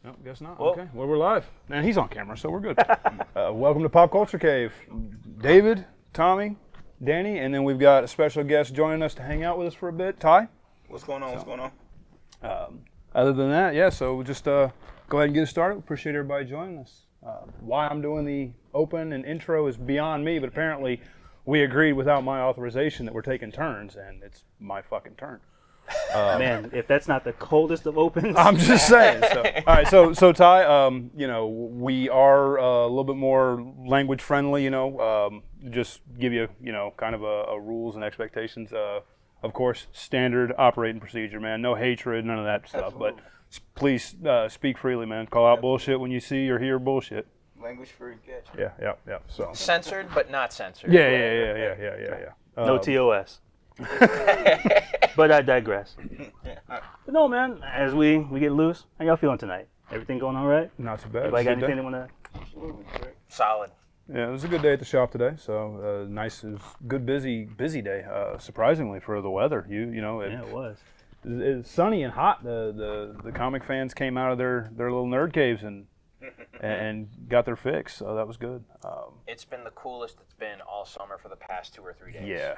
No, guess not. Well, okay. Well, we're live. And he's on camera, so we're good. Welcome to Pop Culture Cave. David, Tommy, Danny, and then we've got a special guest joining us to hang out with us for a bit. Ty? What's going on? What's going on? Other than that, yeah, so we'll just go ahead and get us started. Appreciate everybody joining us. Why I'm doing the open and intro is beyond me, but apparently we agreed without my authorization that we're taking turns, and it's my fucking turn. Man, if that's not the coldest of opens. I'm just saying. So, all right, so Ty, you know, we are a little bit more language friendly. You know, just give you, you know, kind of a rules and expectations. Of course, standard operating procedure, man. No hatred, none of that stuff. Absolutely. But please speak freely, man. Call out bullshit when you see or hear bullshit. Language free, catch. Yeah. So. Censored, but not censored. Yeah. No TOS. But I digress. But no, man, as we get loose, how y'all feeling tonight? Everything going all right? Not too bad. Anybody got Good day. anything they want to? Solid. Yeah, it was a good day at the shop today. So nice, it was a good busy day. Surprisingly for the weather, you know. Yeah, it was. It's sunny and hot. The comic fans came out of their little nerd caves and got their fix. So that was good. It's been the coolest it's been all summer for the past 2 or 3 days. Yeah.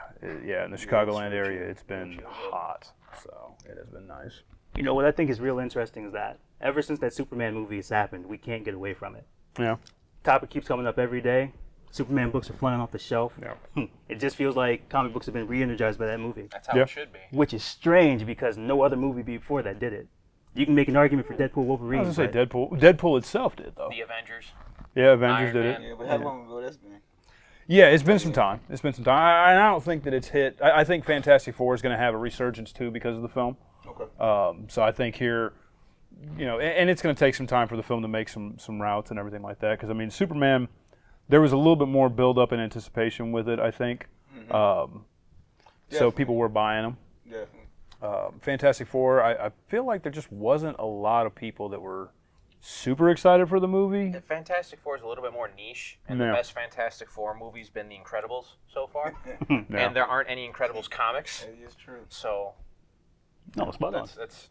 In the Chicagoland area, it's been hot. So it has been nice. You know what I think is real interesting is that ever since that Superman movie has happened, we can't get away from it. Yeah. Topic keeps coming up every day. Superman books are flying off the shelf. Yeah. It just feels like comic books have been re-energized by that movie, That's how it should be. which is strange because no other movie before that did it. You can make an argument for Deadpool, Wolverine. I was gonna say but Deadpool itself did though. The Avengers. Yeah, Avengers Iron did Man. it. Yeah, but how long ago that's been? Yeah, it's been some time. I don't think that it's hit. I think Fantastic Four is going to have a resurgence too because of the film. Okay. So I think here, you know, and it's going to take some time for the film to make some routes and everything like that. Because I mean, Superman, there was a little bit more build up and anticipation with it. I think. So people were buying them. Definitely. Fantastic Four, I feel like there just wasn't a lot of people that were super excited for the movie. The Fantastic Four is a little bit more niche, and Yeah. the best Fantastic Four movie's been The Incredibles so far. Yeah. And there aren't any Incredibles comics, That is true. so no, spot on. that's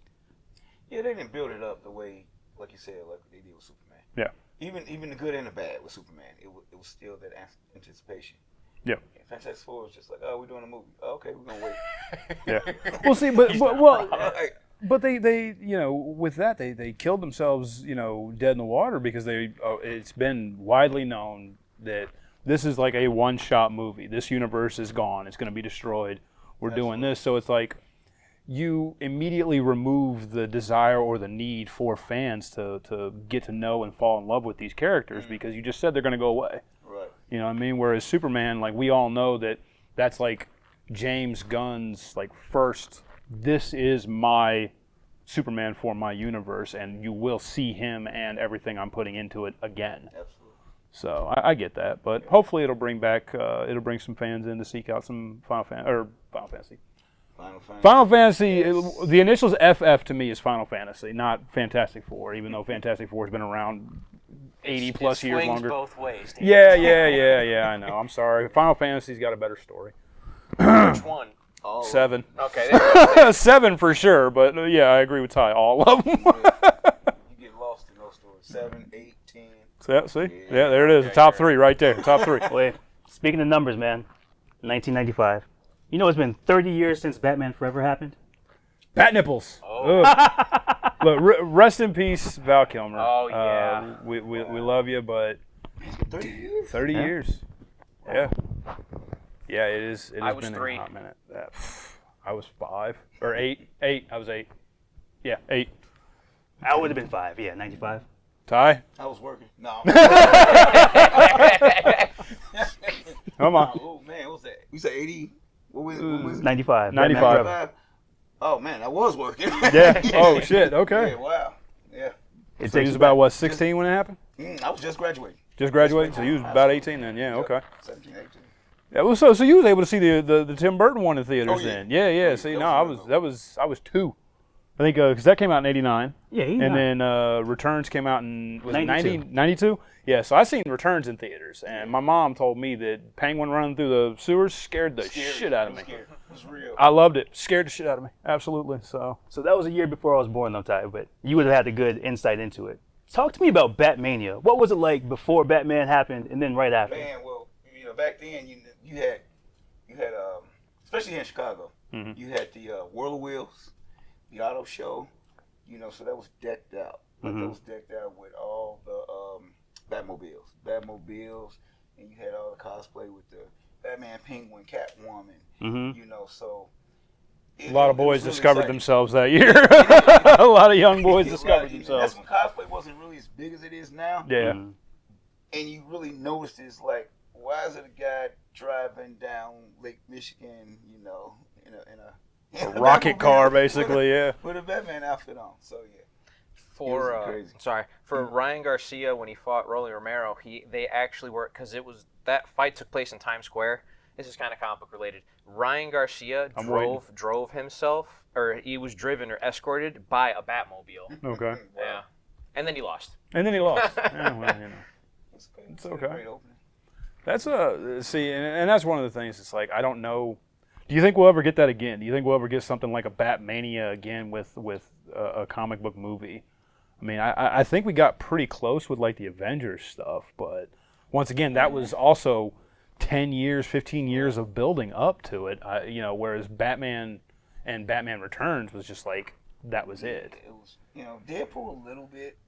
Yeah, they didn't build it up the way, like you said, like they did with Superman. Yeah. Even the good and the bad with Superman, it was still that anticipation. Yeah. Fantastic Four was just like, oh, we're doing a movie. Oh, okay, we're gonna wait. Yeah. Well, see, well. Like, But they you know, with that they killed themselves, you know, dead in the water because it's been widely known that this is like a one-shot movie. This universe is gone. It's going to be destroyed. We're doing this, so it's like you immediately remove the desire or the need for fans to get to know and fall in love with these characters because you just said they're going to go away. right. You know what I mean? Whereas Superman, like we all know that's like James Gunn's like first. This is my Superman for my universe, and you will see him and everything I'm putting into it again. Absolutely. So I get that, but hopefully it'll bring some fans in to seek out some Final Fantasy. Final Fantasy. The initials FF to me is Final Fantasy, not Fantastic Four. Even though Fantastic Four has been around 80 plus it years swings longer. both ways. Yeah. I know. I'm sorry. Final Fantasy's got a better story. Which one? Oh, 7. Okay. There 7 for sure, but yeah, I agree with Ty. All of them. You get lost in those stories. 7, 8, 10. See? Yeah, there it is. The top 3 right there. Top 3. Wait, speaking of numbers, man, 1995. You know it's been 30 years since Batman Forever happened? Bat nipples. Oh. Ugh. Look, rest in peace, Val Kilmer. Oh, yeah. We love you, but 30 years? 30 years. Yeah. Yeah, it is. It I has was been 3. a hot minute. I was 5 or 8. 8. I was 8. Yeah, 8. I would have been 5, yeah, 95. Ty? I was working. No. Come on. Oh, man, what was that? You said 80? What was it? 95. 95. Batman Forever. Oh, man, I was working. Yeah. Oh, shit. Okay. Yeah, wow. Yeah. It So you takes was about, what, 16 when it happened? I was just graduating. Just graduated? So you was about 18 then? Yeah, okay. 17, 18. Yeah, well, so you was able to see the Tim Burton one in theaters Oh, yeah. then? Yeah. Yeah, See, that no, was I was 2. I think because that came out in '89. Yeah, And then Returns came out in, was it 92. 92? Yeah, so I seen Returns in theaters, and my mom told me that Penguin running through the sewers scared the shit out of me. It was real. I loved it. Scared the shit out of me. Absolutely. So that was a year before I was born, though, Ty, but you would have had a good insight into it. Talk to me about Batmania. What was it like before Batman happened and then right after? Man, well, back then you had especially here in Chicago, you had the Whirl of Wheels, the auto show, so that was decked out. Like that was decked out with all the Batmobiles, and you had all the cosplay with the Batman, Penguin, Catwoman, so. a lot of boys really discovered exciting. themselves that year. A lot of young boys discovered themselves. That's when cosplay wasn't really as big as it is now. Yeah. And you really noticed it's like, why is it a guy driving down Lake Michigan, in a Rocket Batmobile car, basically, yeah. with a Batman outfit on. So yeah. For crazy. for Ryan Garcia when he fought Rolly Romero, they actually were, because that fight took place in Times Square. This is kind of comic book related. Ryan Garcia drove himself, or he was driven or escorted by a Batmobile. Okay. Yeah, and then he lost. And then he lost. Yeah, well, It's okay. Great opening. That's and that's one of the things. It's like, I don't know. Do you think we'll ever get that again? Do you think we'll ever get something like a Batmania again with a comic book movie? I mean, I think we got pretty close with like the Avengers stuff, but once again, that was also 10 years, 15 years of building up to it. Whereas Batman and Batman Returns was just like, that was it. It was, Deadpool a little bit.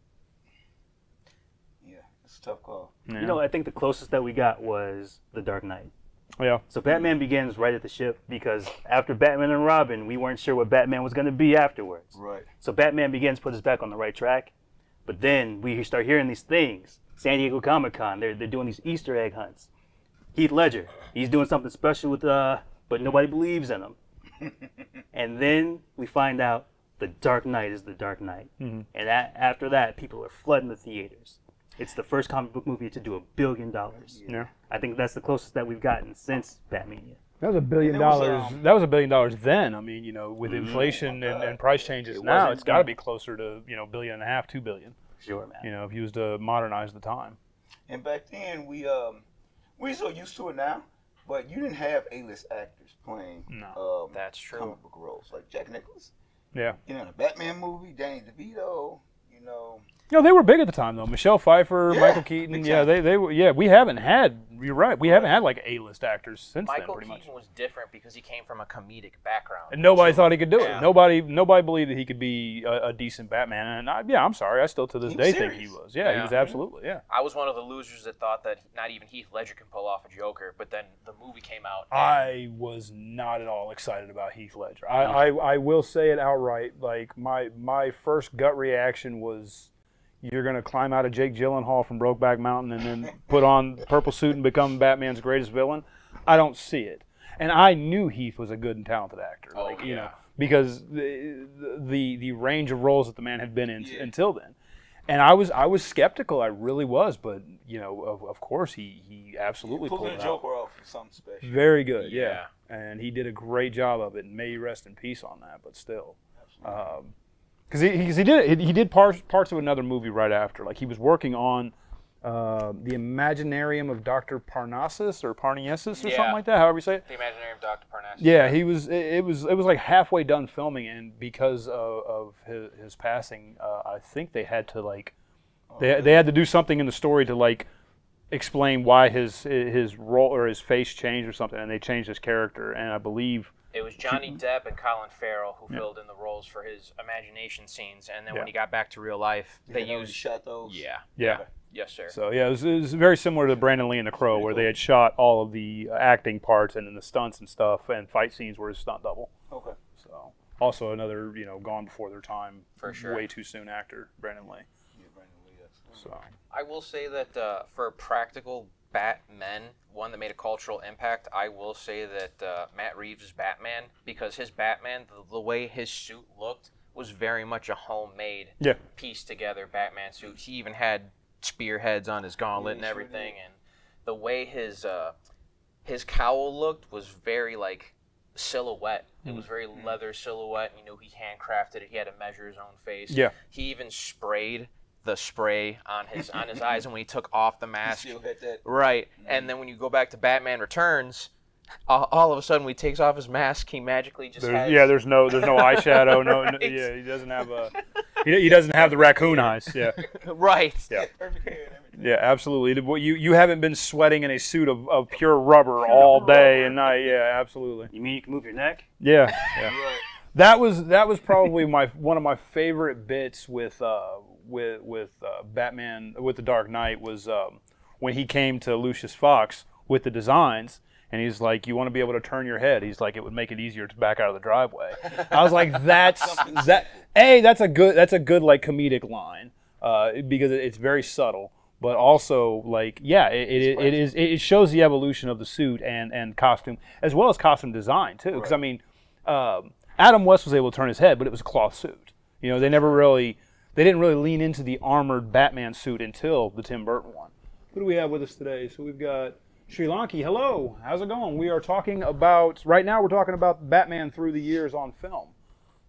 Yeah, it's a tough call. Yeah. I think the closest that we got was The Dark Knight. Yeah. So Batman Begins right at the ship, because after Batman and Robin, we weren't sure what Batman was going to be afterwards. Right. So Batman Begins put us back on the right track. But then we start hearing these things. San Diego Comic-Con, they're doing these Easter egg hunts. Heath Ledger, he's doing something special with, but nobody believes in him. And then we find out The Dark Knight is The Dark Knight. Mm-hmm. And after that, people are flooding the theaters. It's the first comic book movie to do $1 billion. Yeah. I think that's the closest that we've gotten since Batmania. That was $1 billion. That was $1 billion then. I mean, with inflation and price changes now, it's got to be closer to $1.5 billion, $2 billion. Sure, man. If you was to modernize the time. And back then we're so used to it now, but you didn't have A-list actors playing. No, that's true. Comic book roles like Jack Nicholson. Yeah. In a Batman movie, Danny DeVito. They were big at the time though. Michelle Pfeiffer, Michael Keaton. Yeah, they were. Yeah, we haven't had. You're right. We haven't had like A-list actors since then, pretty much. Michael Keaton was different because he came from a comedic background. And nobody thought he could do Yeah. it. Nobody believed that he could be a decent Batman. And I'm sorry. I still to this day think he was. Yeah, he was absolutely. Yeah. I was one of the losers that thought that not even Heath Ledger can pull off a Joker, but then the movie came out. I was not at all excited about Heath Ledger. I will say it outright. Like my first gut reaction was, you're going to climb out of Jake Gyllenhaal from Brokeback Mountain and then put on the purple suit and become Batman's greatest villain? I don't see it. And I knew Heath was a good and talented actor. Because the range of roles that the man had been in until then. And I was skeptical. I really was. But, of course, he absolutely pulled it the out. Joker off with something special. Very good, yeah. And he did a great job of it. And may he rest in peace on that, but still. Because he did parts of another movie right after. Like he was working on the Imaginarium of Dr. Parnassus or Parnassus or something like that. However you say it. The Imaginarium of Dr. Parnassus. Yeah, he was. It was like halfway done filming, and because of his passing, I think they had to they had to do something in the story to explain why his role or his face changed or something, and they changed his character. And I believe. It was Johnny Depp and Colin Farrell who filled in the roles for his imagination scenes, and then when he got back to real life, they used shot those. Yeah. Yes, sir. So it was very similar to Brandon Lee and The Crow, where they had shot all of the acting parts and then the stunts and stuff, and fight scenes were his stunt double. Okay. So also another gone before their time, for sure, way too soon actor, Brandon Lee. Yeah, Brandon Lee. Yes. So I will say that for practical Batman, one that made a cultural impact, I will say that Matt Reeves' Batman, because his Batman, the way his suit looked, was very much a homemade, pieced together Batman suit. He even had spearheads on his gauntlet and everything, and the way his cowl looked was very silhouette. It was very leather silhouette. You know, he handcrafted it. He had to measure his own face. Yeah. He even sprayed the spray on his eyes, and when he took off the mask, Still had that. right. And then when you go back to Batman Returns, all of a sudden when he takes off his mask, he magically just has. Yeah, there's no eyeshadow. No, Right. yeah, he doesn't have he doesn't have the raccoon eyes. Yeah. Right. Yeah. Perfect hair and everything. Yeah, absolutely. You haven't been sweating in a suit of pure rubber all day and night. Yeah, absolutely. You mean you can move your neck? Yeah. Yeah. Right. That was probably one of my favorite bits with Batman with the Dark Knight was when he came to Lucius Fox with the designs, and he's like, "You want to be able to turn your head?" He's like, "It would make it easier to back out of the driveway." I was like, "That's a good like comedic line because it's very subtle." But also, like, yeah, it shows the evolution of the suit and costume as well as costume design too. Because I mean, Adam West was able to turn his head, but it was a cloth suit. You know, they didn't really lean into the armored Batman suit until the Tim Burton one. Who do we have with us today? So we've got Sri Lanki. Hello, how's it going? We're talking about Batman through the years on film.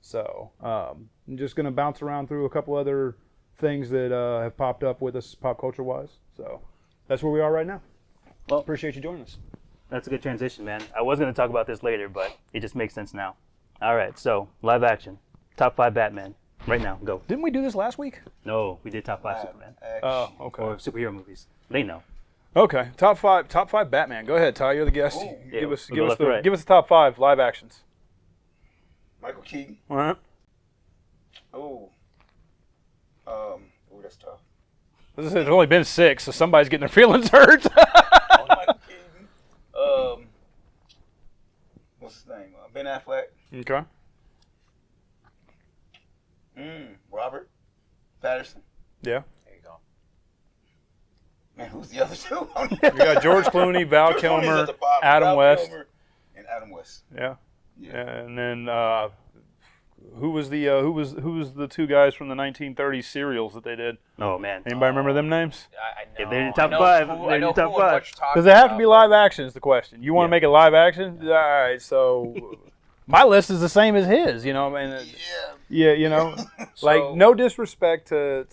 So I'm just going to bounce around through a couple other things that have popped up with us pop culture wise. So that's where we are right now. Well, appreciate you joining us. That's a good transition, man. I was going to talk about this later, but it just makes sense now. All right, so live action. Top 5 Batman. Right now, go. Didn't we do this last week? No, we did top 5 Superman. Oh, okay. Or superhero movies. They know. Okay, top five Batman. Go ahead, Ty. You're the guest. Ooh. Give us we'll go left to right. give us the top 5 live actions. Michael Keaton. All right. That's tough. There's only been 6, so somebody's getting their feelings hurt. Michael Keaton. What's his name? Ben Affleck. Okay. Robert Patterson. Yeah. There you go. Man, who's the other two? We got George Clooney, Val George Clooney's Kilmer, at the bottom. Adam Val West. Kilmer and Adam West. Yeah. Yeah. And then who was the 2 guys from the 1930s serials that they did? Oh, man. Anybody remember them names? I know. If they're in the top I know five, who- they're I in know the top who and what five. you're talking Does it have to be about, live action is the question. You want to Yeah. make it live action? All right, so my list is the same as his, you know, and yeah, you know, like So- no disrespect to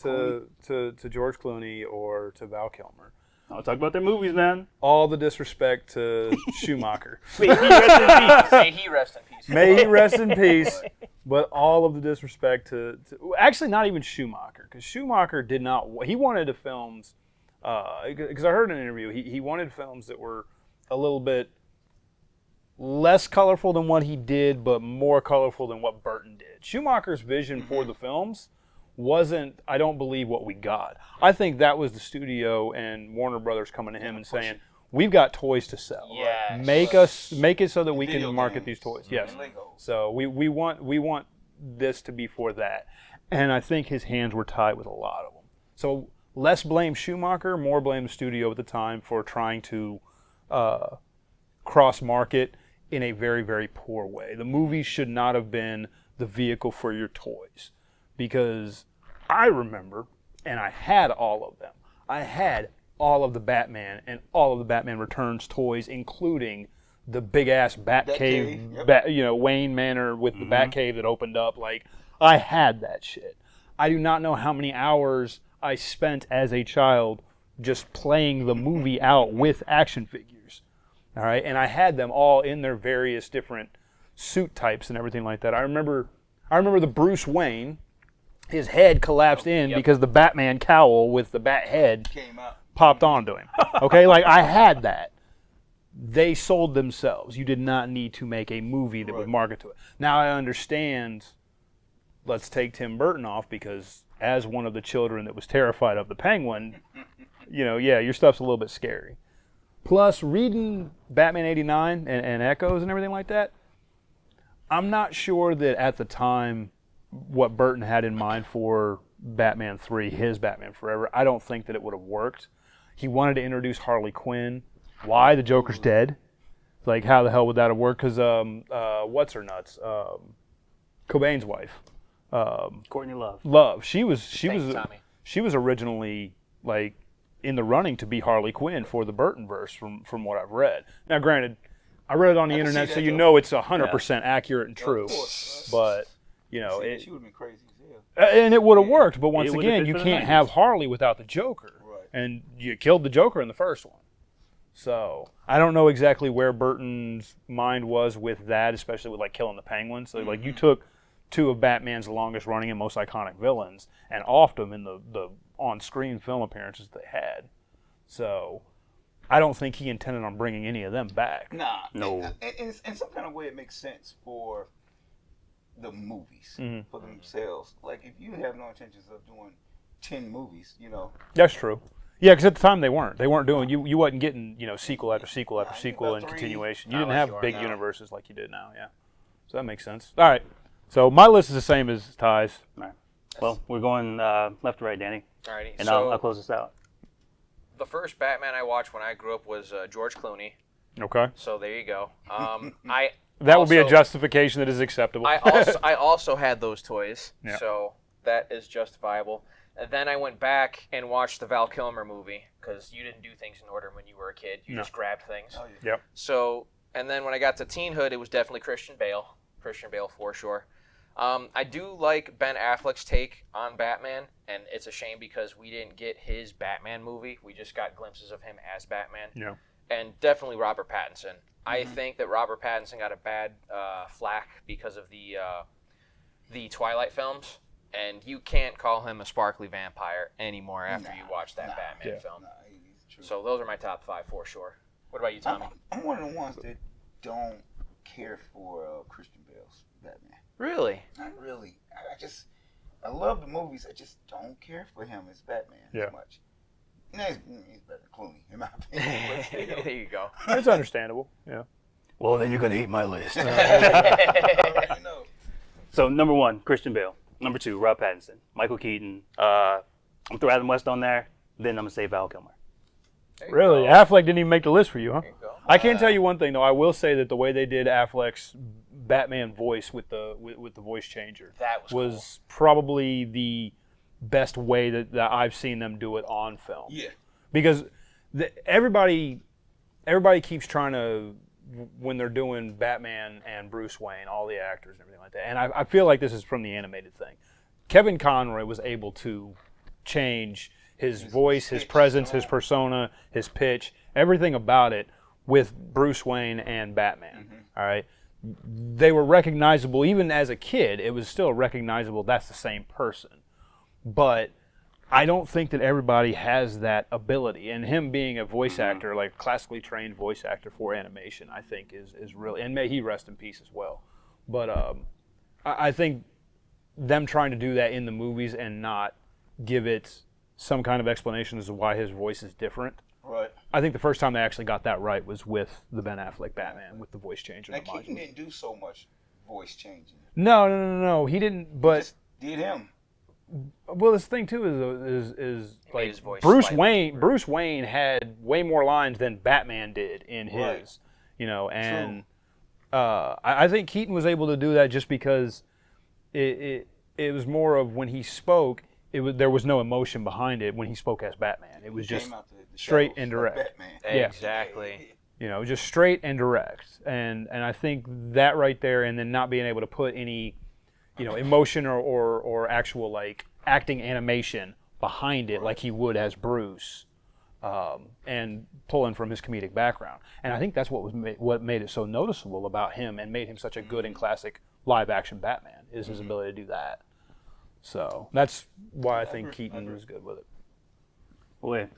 George Clooney or to Val Kilmer. I'll talk about their movies, man. All the disrespect to Schumacher. Wait, he rest in peace. May he rest in peace. May he rest in peace. But all of the disrespect to actually not even Schumacher, because Schumacher did not. He wanted the films, because I heard in an interview he wanted films that were a little bit less colorful than what he did, but more colorful than what Burton did. Schumacher's vision for the films wasn't, I don't believe, what we got. I think that was the studio and Warner Brothers coming to him and saying, "We've got toys to sell. Yes. Make it so that we Video can market games these toys." Yes. and Legos. So we want this to be for that, and I think his hands were tied with a lot of them. So less blame Schumacher, more blame the studio at the time for trying to cross market in a very, very poor way. The movie should not have been the vehicle for your toys, because I remember, and I had all of them. I had all of the Batman and all of the Batman Returns toys, including the big ass Batcave, Yep. Wayne Manor with the Batcave that opened up. Like, I had that shit. I do not know how many hours I spent as a child just playing the movie out with action figures. All right, and I had them all in their various different suit types and everything like that. I remember the Bruce Wayne, his head collapsed in because the Batman cowl with the bat head Came out. popped onto him. Okay, like I had that. They sold themselves. You did not need to make a movie that would market to it. Now I understand, let's take Tim Burton off, because as one of the children that was terrified of the Penguin, your stuff's a little bit scary. Plus, reading Batman 89 and Echoes and everything like that, I'm not sure that at the time what Burton had in mind for Batman 3, his Batman Forever, I don't think that it would have worked. He wanted to introduce Harley Quinn. Why? The Joker's dead. Like, how the hell would that have worked? Because, what's her nuts? Cobain's wife. Courtney Love. She was Tommy. she was originally, like, in the running to be Harley Quinn for the Burton verse from what I've read. Now, granted, I read it on the I can see internet, that, so you though. know it's 100% accurate and true. Of course. But you know, She would have been crazy as hell. and it would have worked. But once It would've again, fit you for the can't 90s. have Harley without the Joker, Right. and you killed the Joker in the first one. So I don't know exactly where Burton's mind was with that, especially with like killing the Penguin. So like you took two of Batman's longest running and most iconic villains and offed them in the on-screen film appearances they had. So I don't think he intended on bringing any of them back. Nah. No. And in some kind of way, it makes sense for the movies, for themselves. Like, if you have no intentions of doing 10 movies, you know. That's true. Yeah, because at the time they weren't. They weren't doing. You wasn't getting sequel after sequel after Nah, you sequel about and 3. continuation. You Not didn't like have you are big now. universes like you did now. Yeah. So that makes sense. All right. So my list is the same as Ty's. All right. Well, we're going left to right, Danny, Alrighty. and So I'll close this out. the first Batman I watched when I grew up was George Clooney. Okay. So there you go. That would be a also- justification that is acceptable. I also had those toys, Yeah. so that is justifiable. And then I went back and watched the Val Kilmer movie because you didn't do things in order when you were a kid. You No. just grabbed things. Oh, yeah. Yep. So, and then when I got to teenhood, it was definitely Christian Bale. Christian Bale for sure. I do like Ben Affleck's take on Batman, and it's a shame because we didn't get his Batman movie. We just got glimpses of him as Batman. Yeah. And definitely Robert Pattinson. I think that Robert Pattinson got a bad flack because of the Twilight films, and you can't call him a sparkly vampire anymore after you watch that Batman film. Nah, he's true. So those are my top 5 for sure. What about you, Tommy? I'm one of the ones that don't care for Christian Bale's Batman. Really? Not really. I love the movies. I just don't care for him as Batman as much. Nah, he's better than Clooney, in my opinion. But still. There you go. It's understandable. Yeah. Well, then you're going to hate my list. I already know. So, number 1, Christian Bale. Number 2, Rob Pattinson. Michael Keaton. I'm going to throw Adam West on there. Then I'm going to say Val Kilmer. There you Really, go. Affleck didn't even make the list for you, huh? There you go. I can tell you one thing though. I will say that the way they did Affleck's Batman voice with the voice changer That was probably the best way that I've seen them do it on film. Yeah. Because everybody keeps trying to, when they're doing Batman and Bruce Wayne, all the actors and everything like that. And I feel like this is from the animated thing. Kevin Conroy was able to change his voice, his pitch, presence, his persona, his pitch, everything about it with Bruce Wayne and Batman. All right. They were recognizable, even as a kid, it was still recognizable that's the same person. But I don't think that everybody has that ability. And him being a voice actor, like classically trained voice actor for animation, I think is really, and may he rest in peace as well. But I think them trying to do that in the movies and not give it some kind of explanation as to why his voice is different. Right. I think the first time they actually got that right was with the Ben Affleck Batman, with the voice change. Now, Keaton didn't do so much voice changing. No, he didn't. But Just did him. well, this thing too is made like his voice Bruce slightly Wayne. deeper. Bruce Wayne had way more lines than Batman did in his. Right. You know, and I think Keaton was able to do that just because it was more of when he spoke. There was no emotion behind it when he spoke as Batman. It was just Came out the straight shadows and like direct. Batman. Yeah. Exactly. You know, just straight and direct. And I think that right there, and then not being able to put any, emotion or actual like acting animation behind it like he would as Bruce, and pulling from his comedic background. And I think that's what made it so noticeable about him and made him such a good and classic live action Batman is his ability to do that. So that's why I think Keaton was good with it. Boy,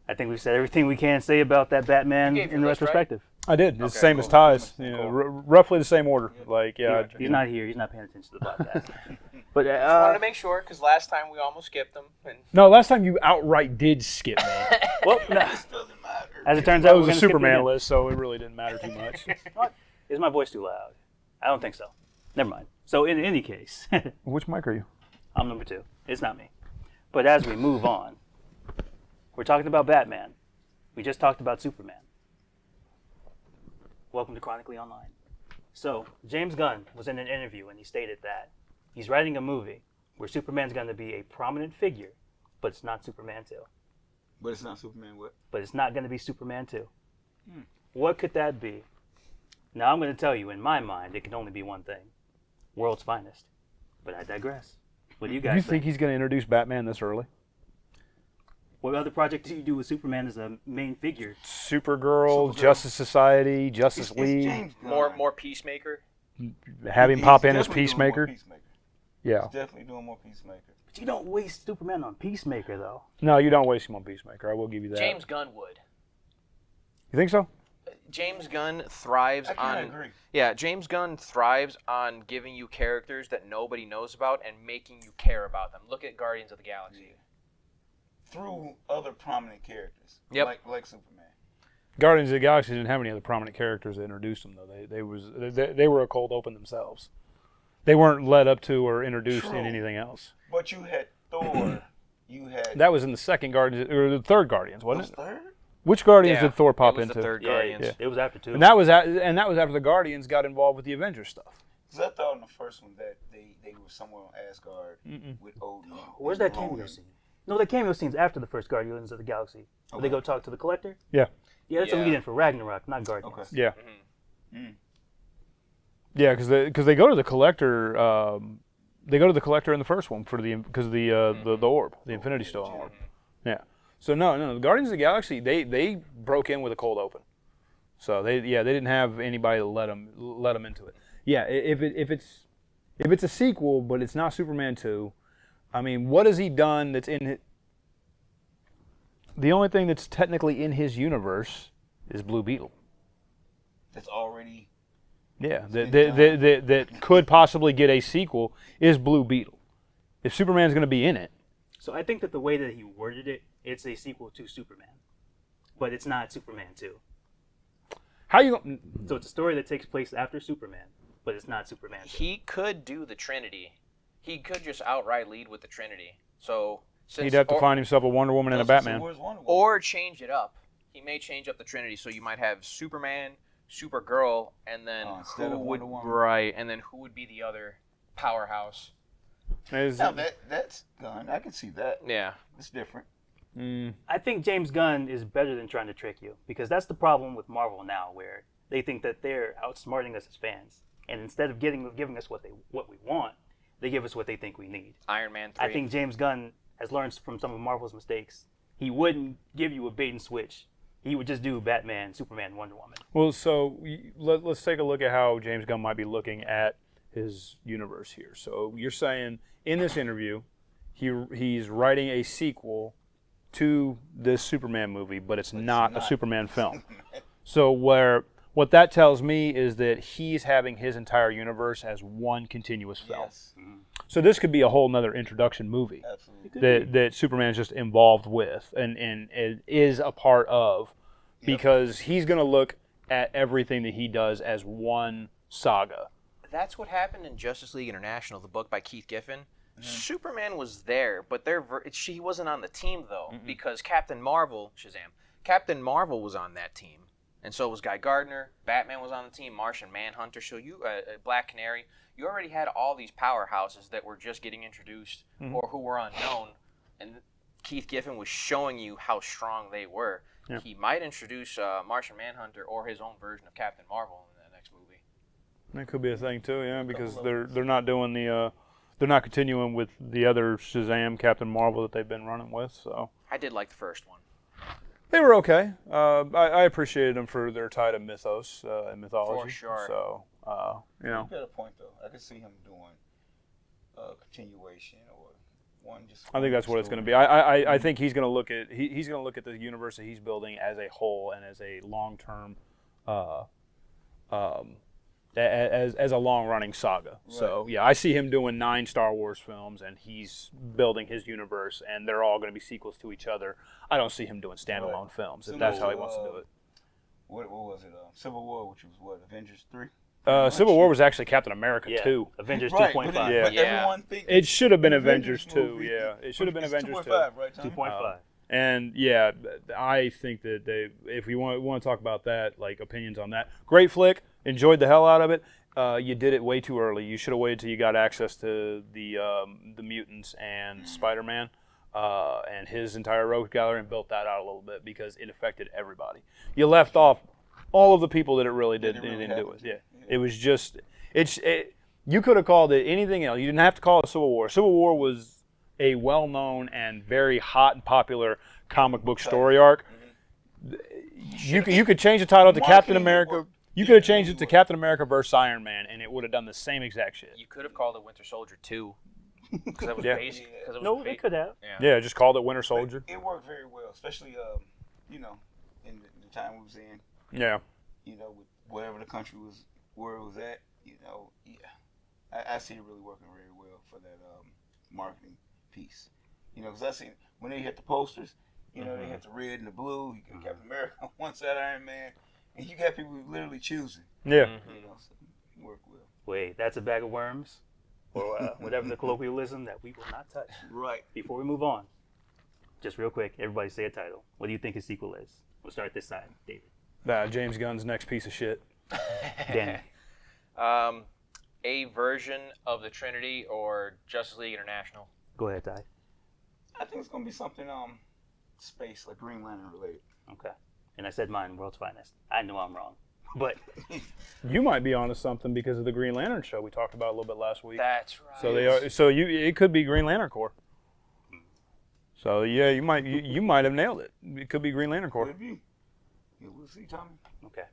I think we've said everything we can say about that Batman You gave your in list, right? retrospective. I did. It's the Okay, same cool. as Ty's. Cool. Roughly the same order. Like, yeah. He's not here. He's not paying attention to the podcast. But Wanted to make sure because last time we almost skipped them. And No, last time you outright did skip me. well, no. This doesn't matter. As it turns That out, was we're a gonna skip you Superman again. list, so it really didn't matter too much. What? Is my voice too loud? I don't think so. Never mind. So in any case, Which mic are you? I'm number 2. It's not me. But as we move on, we're talking about Batman. We just talked about Superman. Welcome to Chronically Online. So, James Gunn was in an interview and he stated that he's writing a movie where Superman's going to be a prominent figure, but it's not Superman 2. But it's not Superman what? But it's not going to be Superman 2. What could that be? Now I'm going to tell you, in my mind, it can only be one thing: world's finest. But I digress. What do you guys You think he's going to introduce Batman this early? What other project do you do with Superman as a main figure? Supergirl, Justice Society, Justice It's League. James Gunn. More Peacemaker. Have him He's pop in as definitely doing more Peacemaker. Peacemaker. Yeah. He's definitely doing more Peacemaker. But you don't waste Superman on Peacemaker, though. No, you don't waste him on Peacemaker. I will give you that. James Gunn would. You think so? James Gunn thrives I kind on. of agree. Yeah, James Gunn thrives on giving you characters that nobody knows about and making you care about them. Look at Guardians of the Galaxy. Through other prominent characters. Yep. Like Superman. Guardians of the Galaxy didn't have any other prominent characters that introduced them though. They were a cold open themselves. They weren't led up to or introduced in True. anything else. But you had Thor. You had. That was in the second Guardians or the third Guardians, It was wasn't it? third? Which Guardians Yeah, did Thor pop it was into? the third Yeah, Guardians. Yeah. it was after 2. And that was after the Guardians got involved with the Avengers stuff. Because I thought in the first one that they were somewhere on Asgard with Odin. Where's that cameo scene? No, the cameo scene's after the first Guardians of the Galaxy. Where they Okay. go talk to the Collector? Yeah. Yeah, that's a Yeah. lead-in for Ragnarok, not Guardians. Okay. Yeah. Mm. Yeah, because they go to the Collector. They go to the Collector in the first one because of the orb, the Infinity Stone orb. Yeah. So no, the Guardians of the Galaxy they broke in with a cold open. So they didn't have anybody to let them into it. Yeah, if it's a sequel but it's not Superman 2, I mean, what has he done that's in it? The only thing that's technically in his universe is Blue Beetle. That's already. Yeah, that could possibly get a sequel is Blue Beetle. If Superman's going to be in it, So I think that the way that he worded it, it's a sequel to Superman. But it's not Superman 2. how you? So it's a story that takes place after Superman, but it's not Superman 2. He could do the Trinity. He could just outright lead with the Trinity. So since He'd have to find himself a Wonder Woman and a Batman. Where's Wonder Woman? or change it up. He may change up the Trinity, so you might have Superman, Supergirl, and then instead who of would Wonder Woman. right, and then who would be the other powerhouse? Now that's Gunn. I can see that. Yeah. It's different. I think James Gunn is better than trying to trick you, because that's the problem with Marvel now, where they think that they're outsmarting us as fans, and instead of giving us what we want, they give us what they think we need. Iron Man 3. I think James Gunn has learned from some of Marvel's mistakes. He wouldn't give you a bait and switch. He would just do Batman, Superman, Wonder Woman. Well, so let's take a look at how James Gunn might be looking at his universe here. So you're saying in this interview, he's writing a sequel to this Superman movie, but it's not a Superman film. So what that tells me is that he's having his entire universe as one continuous film. Yes. So this could be a whole nother introduction movie Absolutely. that Superman is just involved with and is a part of, because he's going to look at everything that he does as one saga. That's what happened in Justice League International, the book by Keith Giffen. Superman was there, but he wasn't on the team, though, because Captain Marvel was on that team. And so was Guy Gardner. Batman was on the team. Martian Manhunter. So Black Canary. You already had all these powerhouses that were just getting introduced or who were unknown. And Keith Giffen was showing you how strong they were. Yeah. He might introduce Martian Manhunter or his own version of Captain Marvel in the next movie. That could be a thing too, yeah, because they're not doing they're not continuing with the other Shazam, Captain Marvel that they've been running with. So I did like the first one. they were okay. I appreciated them for their tie to mythos and mythology. For sure. So you know, You got a point though. I can see him doing a continuation or one just. I think that's what it's going to be. I think he's going to look at he's going to look at the universe that he's building as a whole and as a long term, as a long running saga. Right. So yeah, I see him doing 9 Star Wars films, and he's building his universe, and they're all going to be sequels to each other. I don't see him doing standalone films if that's how he wants to do it. What was it? Civil War, which was what, Avengers 3? Civil War was actually Captain America 2. Avengers Right, 2.5. but Yeah. everyone thinks It should have been Avengers 2. movie. Yeah, it should have been It's Avengers 2. 2.5, right, Tommy? 2.5. And yeah, I think that if we want to talk about that, like opinions on that, great flick, enjoyed the hell out of it. You did it way too early. You should have waited till you got access to the mutants and Spider-Man and his entire rogue gallery and built that out a little bit, because it affected everybody. You left off all of the people that it really did That it really didn't do it. happened to. Yeah. Yeah. It was just you could have called it anything else. You didn't have to call it Civil War. Civil War was a well-known and very hot and popular comic book story arc. You could change the title to Captain America. You could have changed it to Captain America versus Iron Man, and it would have done the same exact shit. You could have called it Winter Soldier 2. Because that was Yeah. basic. Cause it was No, they could have. Yeah, just called it Winter Soldier. It worked very well, especially you know, in the time we was in. Yeah. You know, with whatever the country was, where it was at. You know, yeah, I see it really working very well for that marketing piece. You know, because I seen when they hit the posters, you know, they hit the red and the blue. You got Captain America on one side, Iron Man, and you got people literally choosing. Yeah. You know, so it worked well. Wait, that's a bag of worms, or whatever the colloquialism that we will not touch. Right. Before we move on, just real quick, everybody say a title. What do you think his sequel is? We'll start this side, David. James Gunn's next piece of shit. Danny. A version of the Trinity or Justice League International. Go ahead, Ty. I think it's gonna be something space, like Green Lantern related. Okay. And I said mine, World's Finest. I know I'm wrong, but You might be onto something because of the Green Lantern show we talked about a little bit last week. That's right. So they are. So it could be Green Lantern Corps. So yeah, you might have nailed it. It could be Green Lantern Corps. Could be. Yeah, we'll see, Tommy. okay.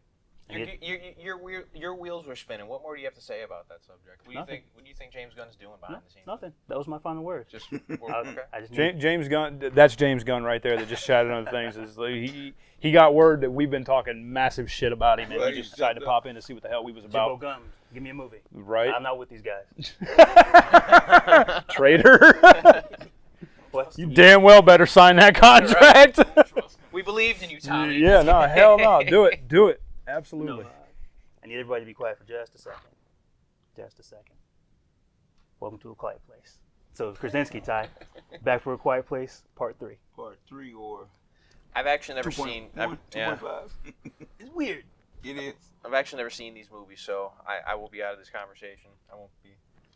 Your wheels were spinning. What more do you have to say about that subject? What do you Nothing. think? What do you think James Gunn's doing behind the scenes? Nothing. That was my final word. Just Okay. I just James Gunn. That's James Gunn right there. That just shouted on the things. Is like he got word that we've been talking massive shit about him, and Right, he just he decided to jumped pop in to see what the hell we was Jimbo about. Gunn, give me a movie. Right, I'm not with these guys. traitor. What? You damn well better sign that contract. We believed in you, Tommy. Yeah, no, hell no. Do it. Absolutely. No, I need everybody to be quiet for just a second. Just a second. Welcome to A Quiet Place. So, Krasinski, Ty, back for A Quiet Place, Part 3. Part 3 or I've actually never 2.1, seen. 2.5. It's weird. It is. I've actually never seen these movies, so I will be out of this conversation. I won't be.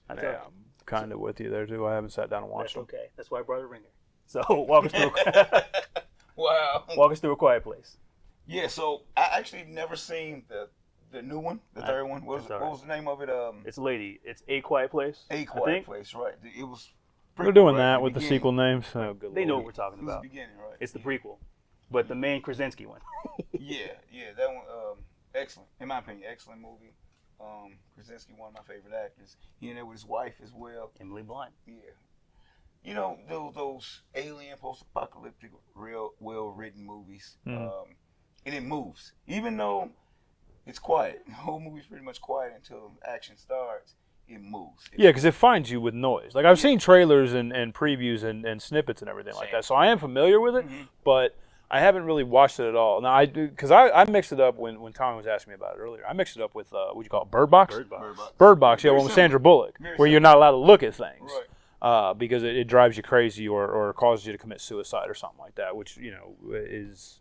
That's Yeah, okay. I'm kind of with you there too. I haven't sat down and watched That's them. okay. That's why I brought a ringer. So, walk us through A Quiet Place. Yeah, so I actually never seen the new one, the third one. What was the name of it? It's a lady. It's A Quiet Place. A I Quiet think. Place, right? It was. We're doing prequel, that right? with the beginning. sequel names. Oh, good They know what lord. we're talking It was the about. beginning, right? It's the prequel, but the main Krasinski one. Yeah, that one. Excellent, in my opinion, excellent movie. Krasinski, one of my favorite actors. He in there with his wife as well. Emily Blunt. Yeah. You know, those alien post-apocalyptic, real well-written movies. And it moves. Even though it's quiet. The whole movie's pretty much quiet until action starts. It moves. Yeah, because it finds you with noise. Like I've seen trailers and previews and snippets and everything like that, so I am familiar with it, but I haven't really watched it at all. Now I do because I mixed it up when Tommy was asking me about it earlier. I mixed it up with what you call it, Bird Box. Bird Box, yeah, Very one with Sandra similar. Bullock, Very where you're similar. not allowed to look at things. Right. Because it drives you crazy or causes you to commit suicide or something like that, which is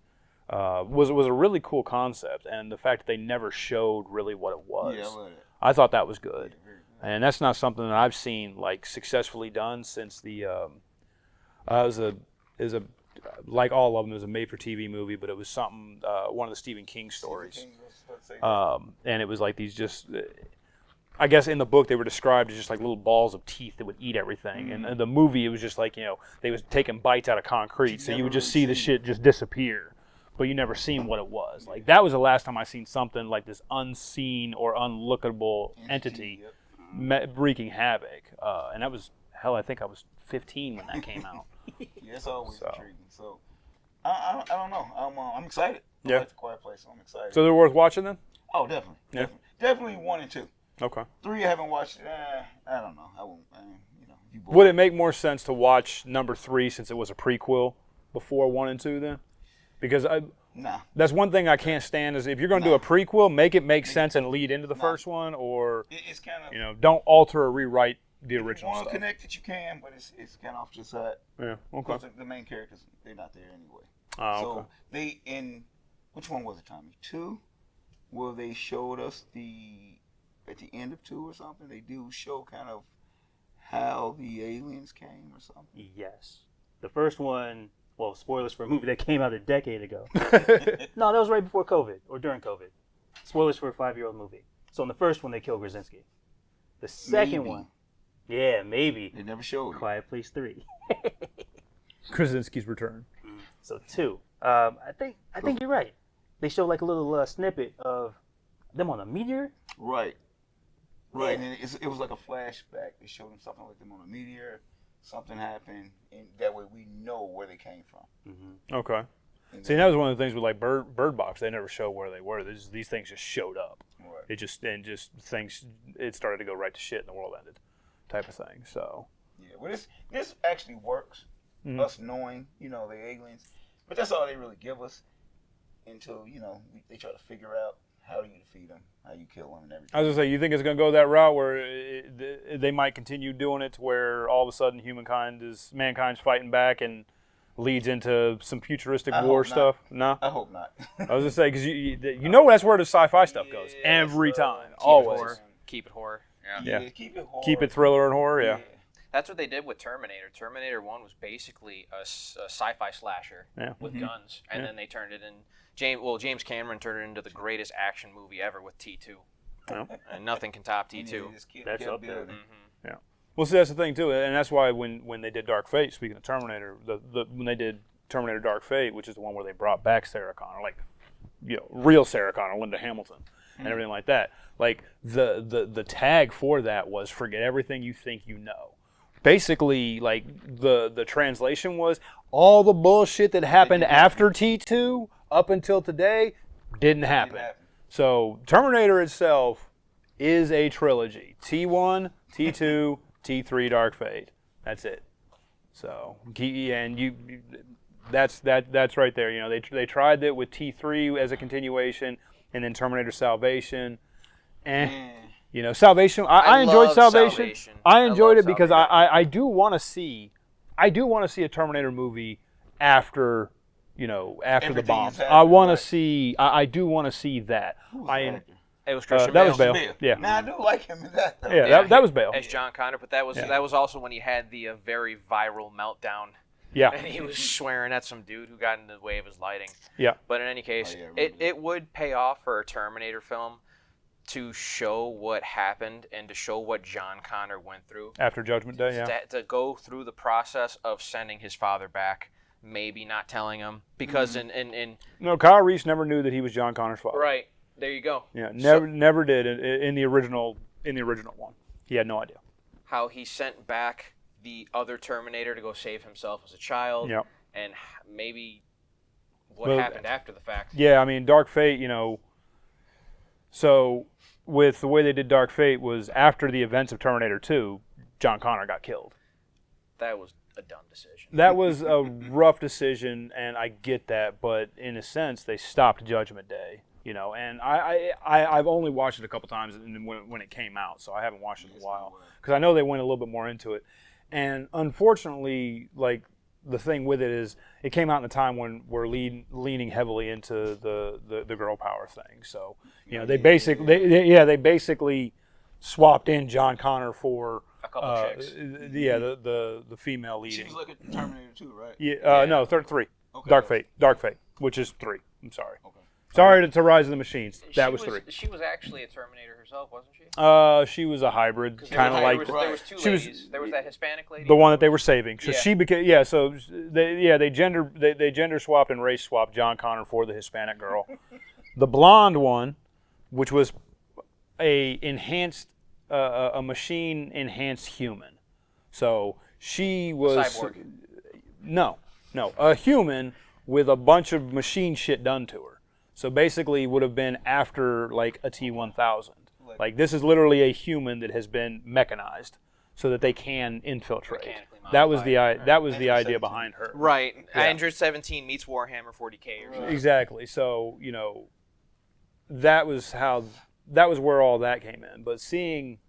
was a really cool concept, and the fact that they never showed really what it was, Yeah, I love it. I thought that was good, Very good. and that's not something that I've seen like successfully done since the like all of them, it was a made-for-TV movie, but it was something one of the Stephen King stories. King was about to say that. And it was like these just, I guess in the book they were described as just like little balls of teeth that would eat everything. And in the movie it was just like, they was taking bites out of concrete, so you would just see the shit just disappear. But you never seen what it was. Like that was the last time I seen something like this unseen or unlookable entity Yep. wreaking havoc. And that was, hell, I think I was 15 when that came out. Yeah, it's always So. intriguing. So, I don't know. I'm excited. I Yeah. like The Quiet Place, so I'm excited. So they're worth watching then? Oh, definitely. Yeah. Definitely 1 and 2. Okay. 3 I haven't watched. I don't know. I won't. If you Would it make more sense to watch number 3 since it was a prequel before 1 and 2 then? Because Nah. that's one thing I can't stand is if you're going to do a prequel, make it make sense and lead into the first one, or It's kind of. don't alter or rewrite the If you original want to stuff. connect it, you can, but it's kind of off to the side. Yeah. Okay. Because the main characters, they're not there anyway. Oh, So okay. they which one was it, Tommy? 2, where they showed us at the end of 2 or something. They do show kind of how the aliens came or something. Yes. The first one Well, spoilers for a movie that came out a decade ago. No, that was right before COVID or during COVID. Spoilers for a 5-year-old movie. So in the first one, they kill Krasinski. The second one, yeah, maybe. They never showed it. Quiet Place 3. Krasinski's return. So 2. I think you're right. They show like a little snippet of them on a meteor. Right. Right, and it was like a flashback. They showed them something like them on a meteor. Something happened, and that way we know where they came from. Okay. See, that was one of the things with like Bird Box. They never show where they were. These things just showed up. Right. It started to go right to shit, and the world ended, type of thing. So. Yeah, well, this actually works. Us knowing, the aliens, but that's all they really give us until they try to figure out how you defeat them, how you kill them, and everything. I was gonna say, you think it's gonna go that route where they might continue doing it to where all of a sudden mankind's fighting back and leads into some futuristic war stuff? No, I hope not. I was gonna say because you know that's where the sci-fi stuff goes every time, always. Keep it horror. Yeah, keep it horror. Keep it thriller and horror. Yeah. That's what they did with Terminator. Terminator 1 was basically a sci-fi slasher with guns, and then they turned it in. James Cameron turned it into the greatest action movie ever with T2. Yeah. And nothing can top T2. That's up there. Yeah. Well, see, that's the thing too, and that's why when they did Dark Fate, speaking of Terminator, when they did Terminator Dark Fate, which is the one where they brought back Sarah Connor, like real Sarah Connor, Linda Hamilton, and everything like that. Like the tag for that was "Forget everything you think you know." Basically, like the translation was all the bullshit that happened after T2 up until today didn't happen. So Terminator itself is a trilogy: T1, T2, T3, Dark Fate. That's it. So that's right there. They tried it with T3 as a continuation, and then Terminator Salvation. Salvation. I enjoyed Salvation. I enjoyed it because I do want to see. I do want to see a Terminator movie after the bombs. I want to see. I do want to see that. It was Christian That Bale. was Bale. Yeah. Now I do like him in that. Though. Yeah, that was Bale. As John Connor, but that was also when he had the very viral meltdown. Yeah. And he was swearing at some dude who got in the way of his lighting. Yeah. But in any case, it would pay off for a Terminator film to show what happened and to show what John Connor went through. After Judgment Day, yeah. To go through the process of sending his father back, maybe not telling him. Because No, Kyle Reese never knew that he was John Connor's father. Right. There you go. Yeah, never did in the original one. He had no idea. How he sent back the other Terminator to go save himself as a child. Yep. And maybe what happened after the fact. Yeah, I mean, Dark Fate, so with the way they did Dark Fate was after the events of Terminator 2, John Connor got killed. That was a dumb decision. That was a rough decision, and I get that, but in a sense, they stopped Judgment Day. And I've only watched it a couple times when it came out, so I haven't watched it in a while because I know they went a little bit more into it. And unfortunately, like the thing with it is, it came out in a time when we're leaning heavily into the girl power thing. So they basically swapped in John Connor for a couple chicks. The female leading. She was looking at Terminator 2, right? Yeah. No, 3. Okay, Dark Fate, which is 3. I'm sorry. Okay. Sorry to Rise of the Machines. That was 3. She was actually a Terminator herself, wasn't she? She was a hybrid, kind of like there was two ladies. There was that Hispanic lady. The one that they were saving. So she became So they gender swapped and race swapped John Connor for the Hispanic girl. The blonde one, which was a machine enhanced human. So she was cyborg. No, a human with a bunch of machine shit done to her. So basically, would have been after like a T-1000. Like this is literally a human that has been mechanized, so that they can infiltrate. That was the idea behind her. Right. Yeah. Android 17 meets Warhammer 40K. Or something. Exactly. So that was where all that came in. But seeing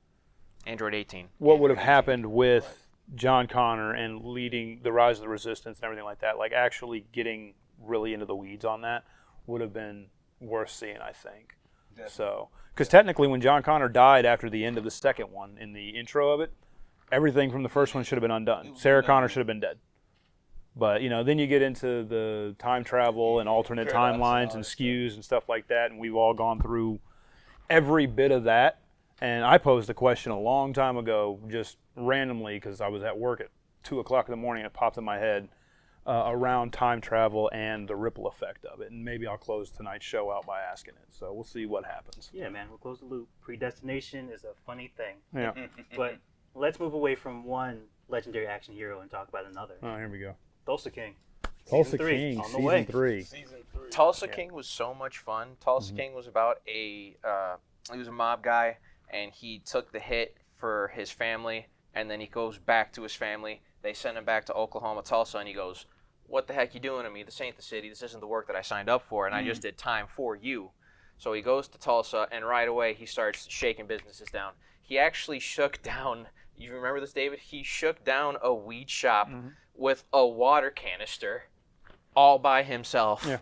Android 18, what would have happened with John Connor and leading the Rise of the Resistance and everything like that, like actually getting really into the weeds on that, would have been worth seeing, I think. Definitely. So, because technically when John Connor died after the end of the second one, in the intro of it, everything from the first one should have been undone. Sarah Connor should have been dead. But then you get into the time travel and alternate timelines and skews and stuff like that, and we've all gone through every bit of that. And I posed a question a long time ago, just randomly, because I was at work at 2 o'clock in the morning, and it popped in my head around time travel and the ripple effect of it. And maybe I'll close tonight's show out by asking it. So we'll see what happens. Yeah, man, we'll close the loop. Predestination is a funny thing. Yeah. But let's move away from one legendary action hero and talk about another. Oh, here we go. Tulsa King. Tulsa Season 3, King, on the season way. 3. Season 3. Tulsa King was so much fun. Tulsa King was about he was a mob guy, and he took the hit for his family, and then he goes back to his family. They send him back to Oklahoma, Tulsa, and he goes, "What the heck you doing to me? This ain't the city. This isn't the work that I signed up for, and I just did time for you." So he goes to Tulsa, and right away he starts shaking businesses down. He actually shook down, you remember this, David? He shook down a weed shop with a water canister all by himself. Yeah.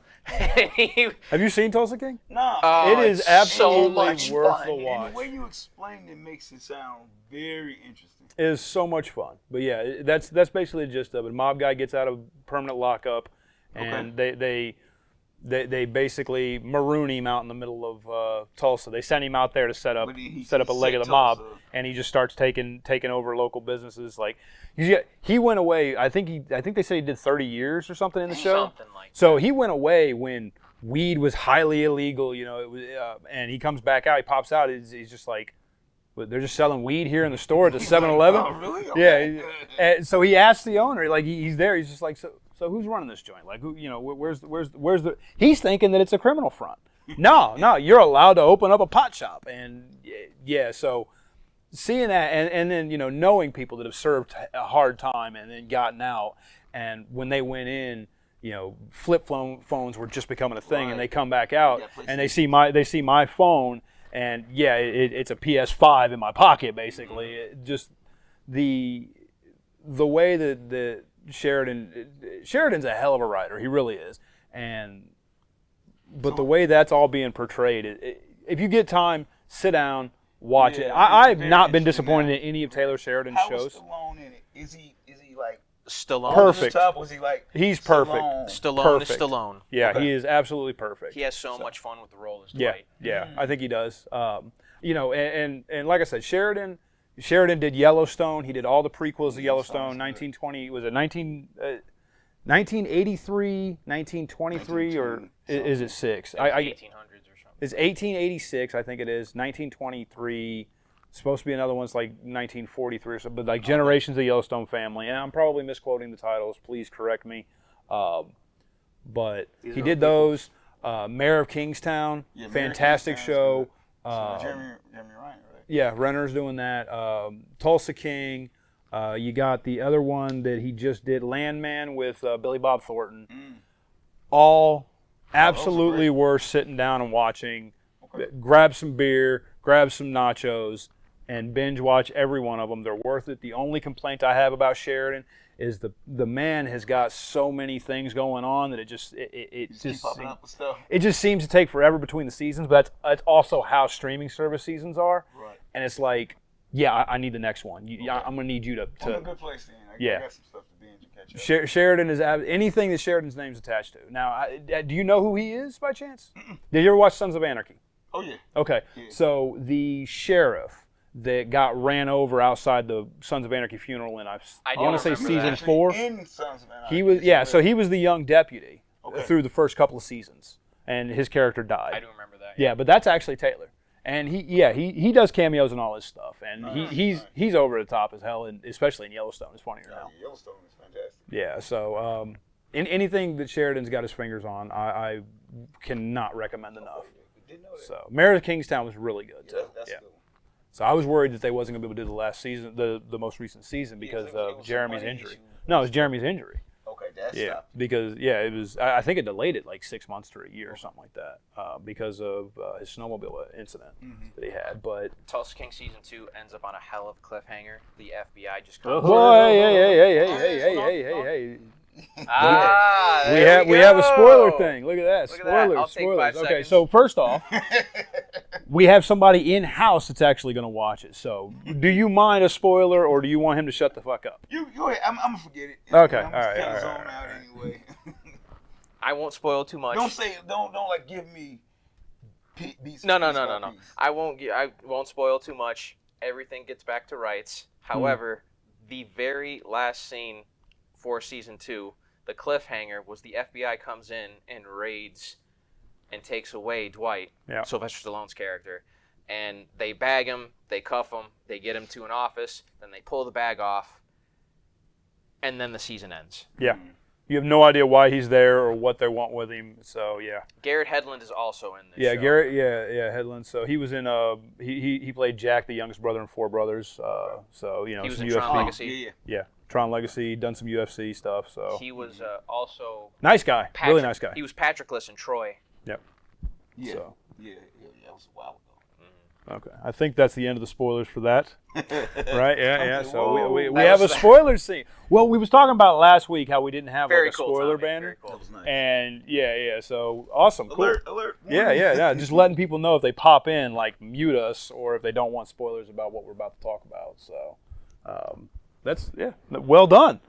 He- Have you seen Tulsa King? No. It is it's absolutely so much worth fun. the And watch. the way you explained it makes it sound very interesting. It is so much fun. But yeah, that's basically the gist of it. Mob guy gets out of permanent lockup, and they basically maroon him out in the middle of Tulsa. They send him out there to set up a leg of the mob, and he just starts taking over local businesses. Like he went away. I think they said he did 30 years or something in the show. Something like So he went away when weed was highly illegal. It was, and he comes back out. He pops out. He's just like, they're just selling weed here in the store at the 7-Eleven. Oh, really? Yeah. Okay. And so he asks the owner, like he's there. He's just like, so who's running this joint? Like, who? Where's the? He's thinking that it's a criminal front. No, you're allowed to open up a pot shop, and yeah. So seeing that, and then knowing people that have served a hard time and then gotten out, and when they went in, flip phones were just becoming a thing, and they come back out and they see my phone. And yeah, it's a PS5 in my pocket, basically. Just the way that Sheridan's a hell of a writer. He really is. But the way that's all being portrayed, if you get time, sit down, watch it. I've not been disappointed in any of Taylor Sheridan's How shows. was Stallone in it? Is he like Stallone. Perfect. Top? Was he like? He's perfect. Stallone is Perfect. Stallone. Yeah, Okay. he is absolutely perfect. He has so much fun with the role as Yeah, Dwight. yeah, I think he does. And like I said, Sheridan did Yellowstone. He did all the prequels of Yellowstone. 1920 was it 1983, 1923, or is it 6? 1800s or something. It's 1886, I think it is. 1923. Supposed to be another one's like 1943 or something, but like Generations of Yellowstone Family. And I'm probably misquoting the titles. Please correct me. But he did those. Mayor of Kingstown, Yeah, Mayor of fantastic Kingstown's show. Jeremy Ryan, right? Yeah, Renner's doing that. Tulsa King. You got the other one that he just did, Landman, with Billy Bob Thornton. All absolutely worth sitting down and watching. Okay. Grab some beer, grab some nachos, and binge watch every one of them. They're worth it. The only complaint I have about Sheridan is the man has got so many things going on that it just Keep popping up with stuff. it just seems to take forever between the seasons. But that's also how streaming service seasons are. Right. And it's like, yeah, I need the next one. I'm gonna need you to. I'm in a good place then. I got some stuff to binge and catch up. Sheridan is anything that Sheridan's name's attached to. Now, do you know who he is by chance? Did you ever watch Sons of Anarchy? Oh yeah. Okay, Yeah. so the sheriff that got ran over outside the Sons of Anarchy funeral in I I want to say remember season that. 4. In Sons of Anarchy. He was so he was the young deputy Okay. through the first couple of seasons, and his character died. I do remember that. Yeah, but that's actually Taylor, and he does cameos and all his stuff, and he's over the top as hell, and especially in Yellowstone, it's funnier now. Yeah, Yellowstone is fantastic. Yeah, so anything that Sheridan's got his fingers on, I cannot recommend enough. Didn't know that. So Mayor of Kingstown was really good too. Yeah, that's Yeah. good. So I was worried that they wasn't going to be able to do the last season, the most recent season, because it of was Jeremy's some injury. money issue. No, it was Jeremy's injury. Okay, that's Yeah, stopped. because it was. I think it delayed it like 6 months to a year or something like that, because of his snowmobile incident that he had. But Tulsa King season 2 ends up on a hell of a cliffhanger. The FBI just comes. boy, hey. Ah, We have a spoiler thing. Look at that. Look at that. Spoilers. I'll take Spoilers. 5 Okay, seconds. so first off, we have somebody in house that's actually going to watch it. So, do you mind a spoiler, or do you want him to shut the fuck up? You go ahead. I'm gonna forget it. Okay, I'm just all right. zone out anyway. I won't spoil too much. Don't like give me beats. No. I won't spoil too much. Everything gets back to rights. However, the very last scene for season 2, the cliffhanger was the FBI comes in and raids and takes away Dwight, Sylvester Stallone's character, and they bag him, they cuff him, they get him to an office, then they pull the bag off, and then the season ends. Yeah. You have no idea why he's there or what they want with him. So yeah. Garrett Hedlund is also in this. Yeah, show. Garrett. Yeah, Hedlund. So he was in. He played Jack, the youngest brother in Four Brothers. So you know, he was some in UFC. Tron Legacy. Yeah, Tron Legacy. Done some UFC stuff. So He was also nice guy. Really nice guy. He was Patroclus in Troy. Yep. Yeah. So. Yeah. That was a while ago. Okay, I think that's the end of the spoilers for that. Right? Yeah. So we That have a was- spoiler scene. Well, we was talking about last week how we didn't have Very like a cool, spoiler Tommy, banner. very cool. That was nice. And yeah. So awesome. Cool. Alert. Yeah. Just letting people know if they pop in, like mute us, or if they don't want spoilers about what we're about to talk about. So that's well done.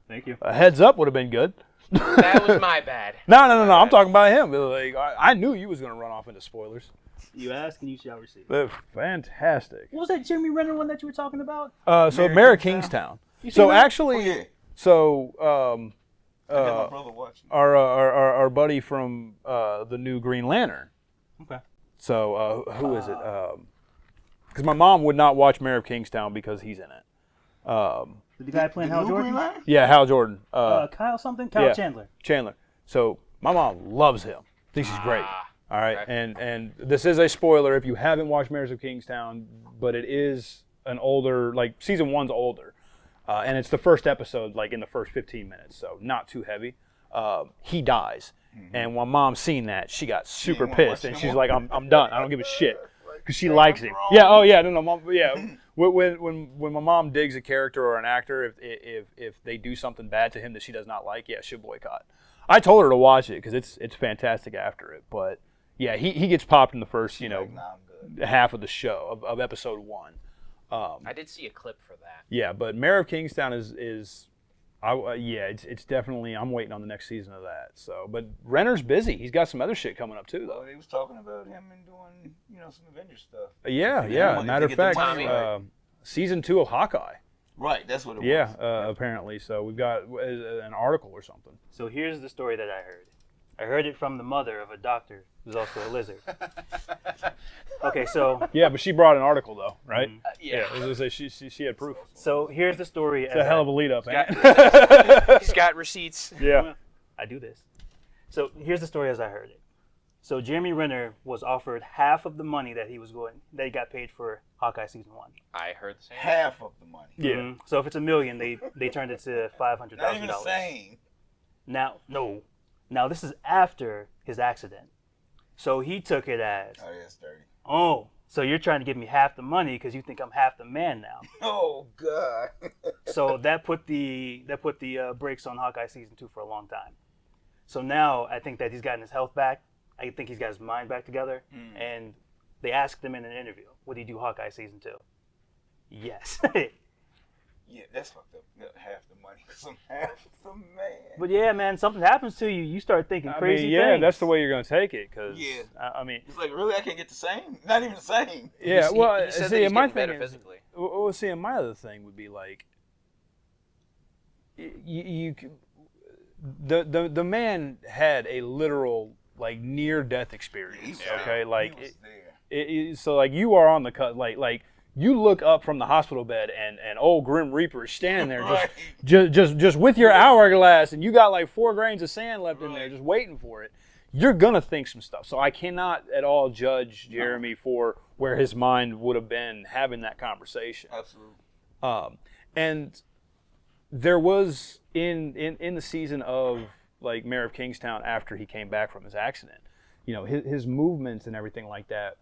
Thank you. A heads up would have been good. That was my bad. No. I'm talking about him. Like, I knew you was gonna run off into spoilers. You ask and you shall receive. They're fantastic. What was that Jeremy Renner one that you were talking about? So Mayor of Kingstown. So actually, Oh, yeah. so I had my brother watching. our buddy from the new Green Lantern. Okay. So who is it? Because my mom would not watch Mayor of Kingstown because he's in it. The guy playing The Hal new Jordan? Green Lantern? Yeah, Hal Jordan. Kyle something? Kyle yeah. Chandler. So my mom loves him. Thinks he's great. All right, okay. and this is a spoiler if you haven't watched Mayors of Kingstown, but it is an older, like season 1's older, and it's the first episode, like in the first 15 minutes, so not too heavy. He dies, and when Mom's seen that, she got super wanna pissed, watch and no she's more? like, "I'm done. I don't give a shit," because she likes him. Yeah. Oh yeah. No. Mom. Yeah. When my mom digs a character or an actor, if they do something bad to him that she does not like, yeah, she'll boycott. I told her to watch it because it's fantastic after it, but. Yeah, he gets popped in the first, Nah, I'm good. half of the show of episode 1. I did see a clip for that. Yeah, but Mayor of Kingstown is it's definitely, I'm waiting on the next season of that. So, but Renner's busy. He's got some other shit coming up too, Well, though. they was talking about him and doing, some Avengers stuff. Yeah. if Matter they of get the fact, money right. season 2 of Hawkeye. Right, that's what it was. Yeah, apparently. So we've got an article or something. So here's the story that I heard. I heard it from the mother of a doctor who's also a lizard. Okay, so Yeah, but she brought an article though, right? Yeah. I was gonna say she had proof. so here's the story. It's a hell of a lead up, ain't it? He's got receipts. Yeah. I do this. So here's the story as I heard it. So Jeremy Renner was offered half of the money that he got paid for Hawkeye season 1. I heard the same. Half of the money. Yeah. Mhm. So if it's $1 million, they turned it to $500,000. Not even the same. Now this is after his accident. So he took it as, Oh, that's dirty. oh, so you're trying to give me half the money because you think I'm half the man now. Oh, God. So that put the brakes on Hawkeye season 2 for a long time. So now I think that he's gotten his health back. I think he's got his mind back together. And they asked him in an interview, would he do Hawkeye season 2? Yes. Yeah, that's fucked up. You got half the money because I'm half the man. But yeah, man, something happens to you. You start thinking crazy yeah, things. that's the way you're gonna take it. Cause Yeah. I mean, It's like, really? I can't get the same? Not even the same. yeah. Well, he said that see, he's my getting thing better is, physically. well, see, and my other thing would be like, the man had a literal like near death experience. He was Okay, there. like He was there. so like you are on the cut, like you look up from the hospital bed and old Grim Reaper is standing there Right. just with your hourglass, and you got like 4 grains of sand left in there just waiting for it. You're gonna think some stuff. So I cannot at all judge Jeremy for where his mind would have been having that conversation. Absolutely. And there was in the season of like Mayor of Kingstown after he came back from his accident, his movements and everything like that,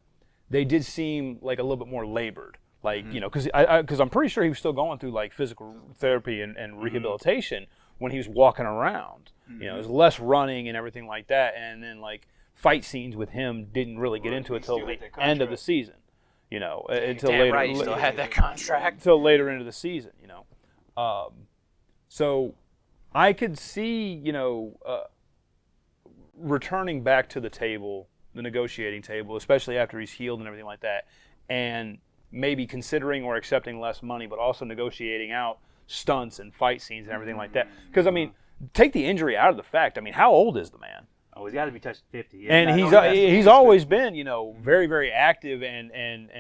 they did seem like a little bit more labored. Like, because I'm pretty sure he was still going through like physical therapy and rehabilitation when he was walking around. There's less running and everything like that. And then like fight scenes with him didn't really get into it He still till had the that end of the contract. season. Until Damn later. right, he still had that contract. Until later into the season. So I could see, returning back to the table, the negotiating table, especially after he's healed and everything like that, and maybe considering or accepting less money, but also negotiating out stunts and fight scenes and everything like that. Because, take the injury out of the fact. How old is the man? Oh, he's got to be touching 50. Yeah, And he's always been, very, very active and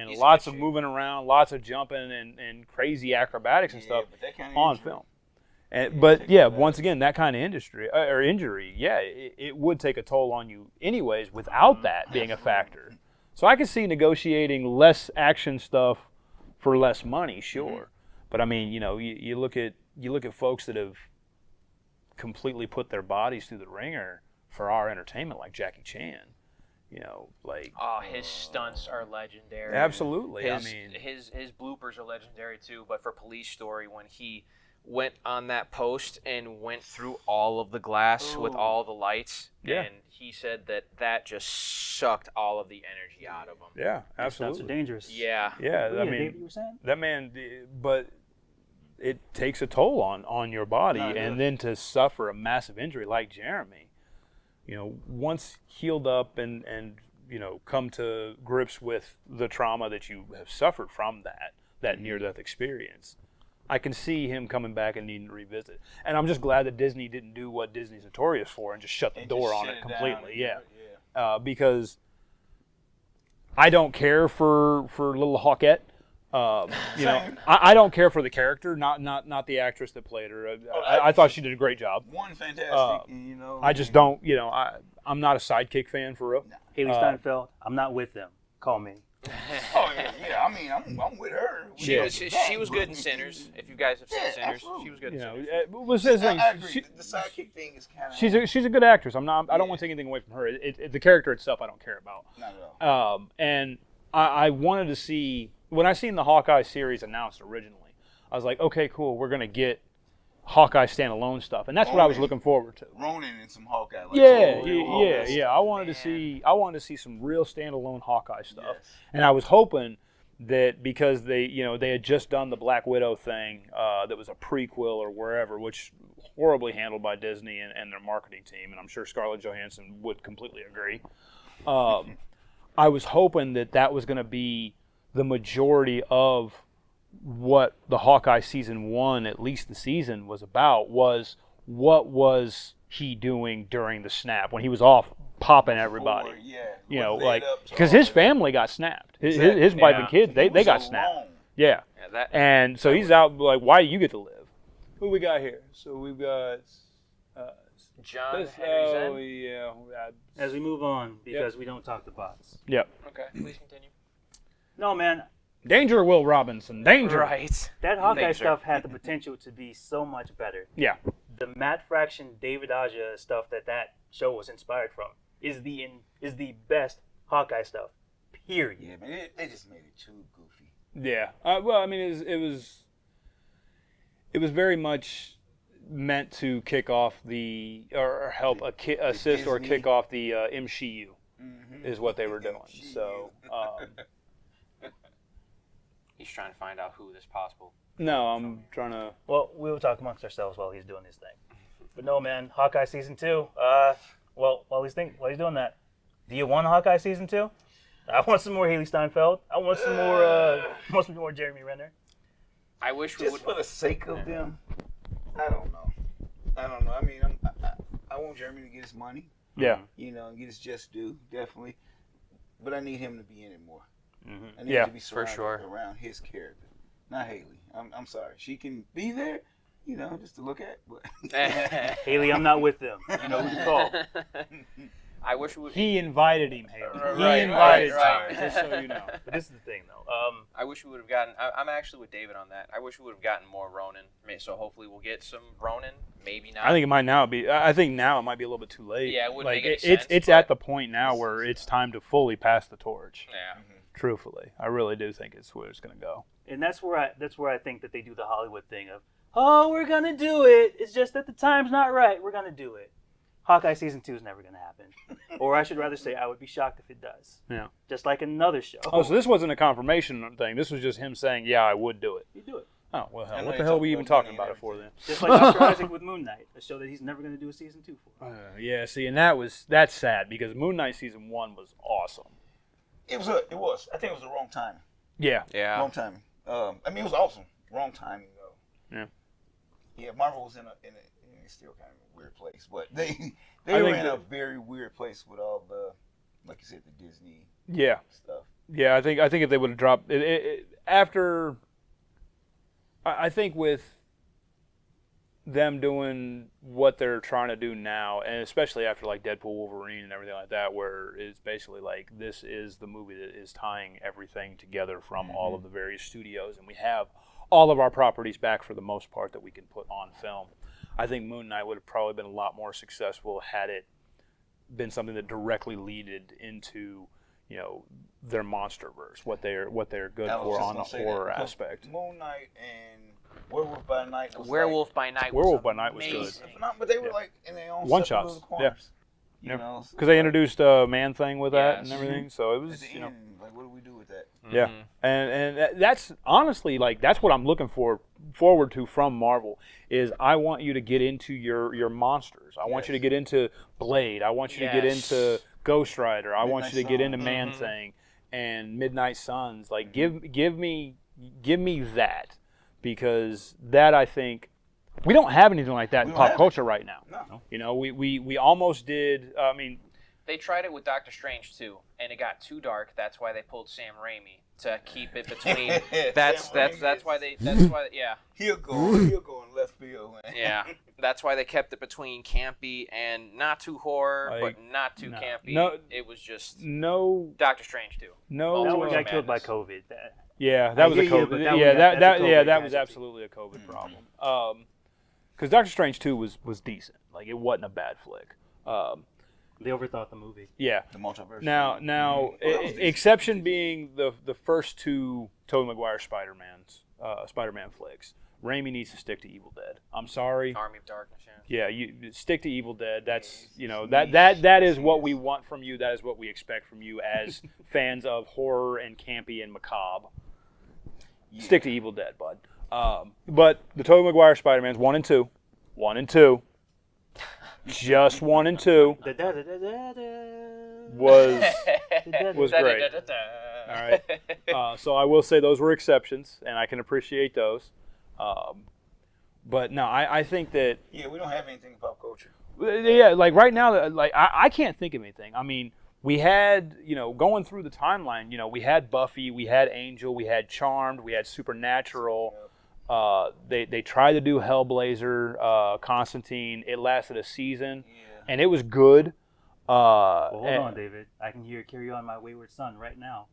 He's lots in of shape. moving around, lots of jumping and crazy acrobatics and stuff but that kind of on injury, film. But yeah, once again, that kind of injury, yeah, it would take a toll on you anyways without that being a factor. So I could see negotiating less action stuff for less money, sure. But you look at folks that have completely put their bodies through the ringer for our entertainment, like Jackie Chan. Oh, his stunts are legendary. Absolutely. His bloopers are legendary too. But for Police Story, when he went on that post and went through all of the glass with all the lights, Yeah. and he said that just sucked all of the energy out of him. Yeah, Stunts are absolutely. dangerous. Yeah. Yeah, David, you were saying? that man, but it takes a toll on your body, No, it and does. then to suffer a massive injury like Jeremy, once healed up and come to grips with the trauma that you have suffered from that near-death experience, I can see him coming back and needing to revisit. And I'm just glad that Disney didn't do what Disney's notorious for and just shut the And door just on shut it it down completely. and Yeah. Because I don't care for little Hawkette. Same. I don't care for the character, not the actress that played her. I thought she did a great job. One fantastic, I just don't, I'm not a sidekick fan for real. Haley Steinfeld, I'm not with them. Call me. Oh yeah. I'm with her. She was good in Sinners. If you guys have seen Yeah, Sinners, absolutely. she was good You in know, Sinners. was this thing? I agree. She- The sidekick thing is kind of. she's a good actress. I don't want to take anything away from her. The character itself, I don't care about. Not at all. And I wanted to see, when I seen the Hawkeye series announced originally, I was like, okay, cool, we're gonna get Hawkeye standalone stuff, and that's what I was looking forward to. Ronan and some Hawkeye. Like Yeah, some real Hawkeye yeah. I wanted to see some real standalone Hawkeye stuff, Yes. and I was hoping that because they had just done the Black Widow thing, that was a prequel or wherever, which horribly handled by Disney and their marketing team, and I'm sure Scarlett Johansson would completely agree. I was hoping that was going to be the majority of what the Hawkeye season 1, at least the season, was about, was what was he doing during the snap when he was off popping everybody. Or, yeah. You know, What led like, up to because all his that. family got snapped. His Exactly. wife Yeah. and kids, they He was got snapped. alone. Yeah. Yeah, that And so he's out like, why do you get to live? Who we got here? So we've got John this, Henry oh, Zen. yeah. As we move on, because we don't talk to bots. Yep. Okay, please continue. No, man, Danger, Will Robinson. Danger. Right. that Hawkeye Thank you, sir. stuff had the potential to be so much better. Yeah. The Matt Fraction, David Aja stuff that show was inspired from is the best Hawkeye stuff. Period. Yeah, man, they just made it too goofy. Yeah. Well, I mean, it was very much meant to kick off or help assist or Disney. kick off the MCU Mm-hmm. is what they were doing. So He's trying to find out who this possible. no, I'm trying to. Well, we'll talk amongst ourselves while he's doing his thing. But no, man, Hawkeye season 2. Well, while he's doing that, do you want Hawkeye season 2? I want some more Haley Steinfeld. I want some more Jeremy Renner. I wish we Just would. for the sake of them, I don't know. I mean, I want Jeremy to get his money, Yeah. and get his just due, definitely. But I need him to be in it more. I need Yeah, him to be for surrounded sure. around his character, not Haley. I'm sorry, she can be there, just to look at. But Haley, I'm not with them. You know who to call. I wish we would. He invited him, Haley. He Right, invited right. him, just so you know. But this is the thing, though. I wish we would have gotten. I'm actually with David on that. I wish we would have gotten more Ronin. So hopefully we'll get some Ronin. Maybe not. I think it might now be. I think now it might be a little bit too late. Yeah, it wouldn't like make any it's sense, it's but- at the point now where it's time to fully pass the torch. Yeah. Truthfully, I really do think it's where it's going to go. And that's where I think that they do the Hollywood thing of, oh, we're gonna do it. It's just that the time's not right. We're gonna do it. Hawkeye season 2 is never going to happen. Or I should rather say I would be shocked if it does. Yeah. Just like another show. Oh, so this wasn't a confirmation thing. This was just him saying, yeah, I would do it. You do it. Oh, well, hell, I know what they the hell are talk we even about talking money about and it for then? Just like Dr. Isaac with Moon Knight, a show that he's never going to do a season 2 for. Yeah, see, and that's sad because Moon Knight season 1 was awesome. It was. I think it was the wrong timing. Yeah. Yeah. Wrong timing. I mean, it was awesome. Wrong timing though. Yeah. Yeah, Marvel was in a still kind of a weird place, but they I were think in a that- very weird place with all the, like you said, the Disney Yeah. stuff. Yeah, I think if they would have dropped it after, I think with them doing what they're trying to do now, and especially after like Deadpool, Wolverine, and everything like that, where it's basically like this is the movie that is tying everything together from all of the various studios, and we have all of our properties back for the most part that we can put on film. I think Moon Knight would have probably been a lot more successful had it been something that directly leaded into, you know, their monsterverse, what they're good I was for just on a gonna say that, horror because aspect. Moon Knight and Werewolf by Night was Werewolf by Night. Werewolf was by Night was good. amazing. like, but they were Yeah. like in their own One separate shots, little corners. Yeah. You know, Because they introduced a Man Thing with that and Yes. everything, so it at was, the you know, end, like, what do we do with that? yeah. And that's honestly like that's what I'm looking forward to from Marvel is I want you to get into your monsters. I want you to get into Blade. I want you to get Yes. into Ghost Rider. I want you to Midnight get into Suns. Man Thing and Midnight Suns. Like give me that, because that I think we don't have anything like that in We don't pop have culture right now. No. You know, we almost did. I mean, They tried it with Doctor Strange too, and it got too dark. That's why they pulled Sam Raimi to keep it between. That's Sam Raimi that's is- why they. That's why yeah. He'll go in left field, man. Yeah, that's why they kept it between campy and not too horror, Like, but not too no. campy. No. It was just no, Doctor Strange too. no. That Oh, one got killed by madness. COVID. Yeah, that was a hear you, COVID. but that Yeah, one- that that's a that COVID was casualty. absolutely a COVID problem. Because Doctor Strange 2 was decent. Like it wasn't a bad flick. They overthought the movie. Yeah. The multiverse. Now, Well, that was decent. exception being the first two Tobey Maguire Spider-Man flicks. Raimi needs to stick to Evil Dead. I'm sorry. Army of Darkness. Yeah. Yeah, you stick to Evil Dead. That's that is what we want from you. That is what we expect from you as fans of horror and campy and macabre. Stick to Evil Dead, bud. But the Tobey Maguire Spider-Man's 1 and 2, just 1 and 2 was great. All right. So I will say those were exceptions, and I can appreciate those. But no, I think that Yeah, we don't have anything in pop culture. yeah, like right now, like I can't think of anything. I mean, we had, you know, going through the timeline, you know, we had Buffy, we had Angel, we had Charmed, we had Supernatural. They tried to do Hellblazer, Constantine. It lasted a season, and it was good. Well, hold on, David. I can hear "Carry On, My Wayward Son" right now.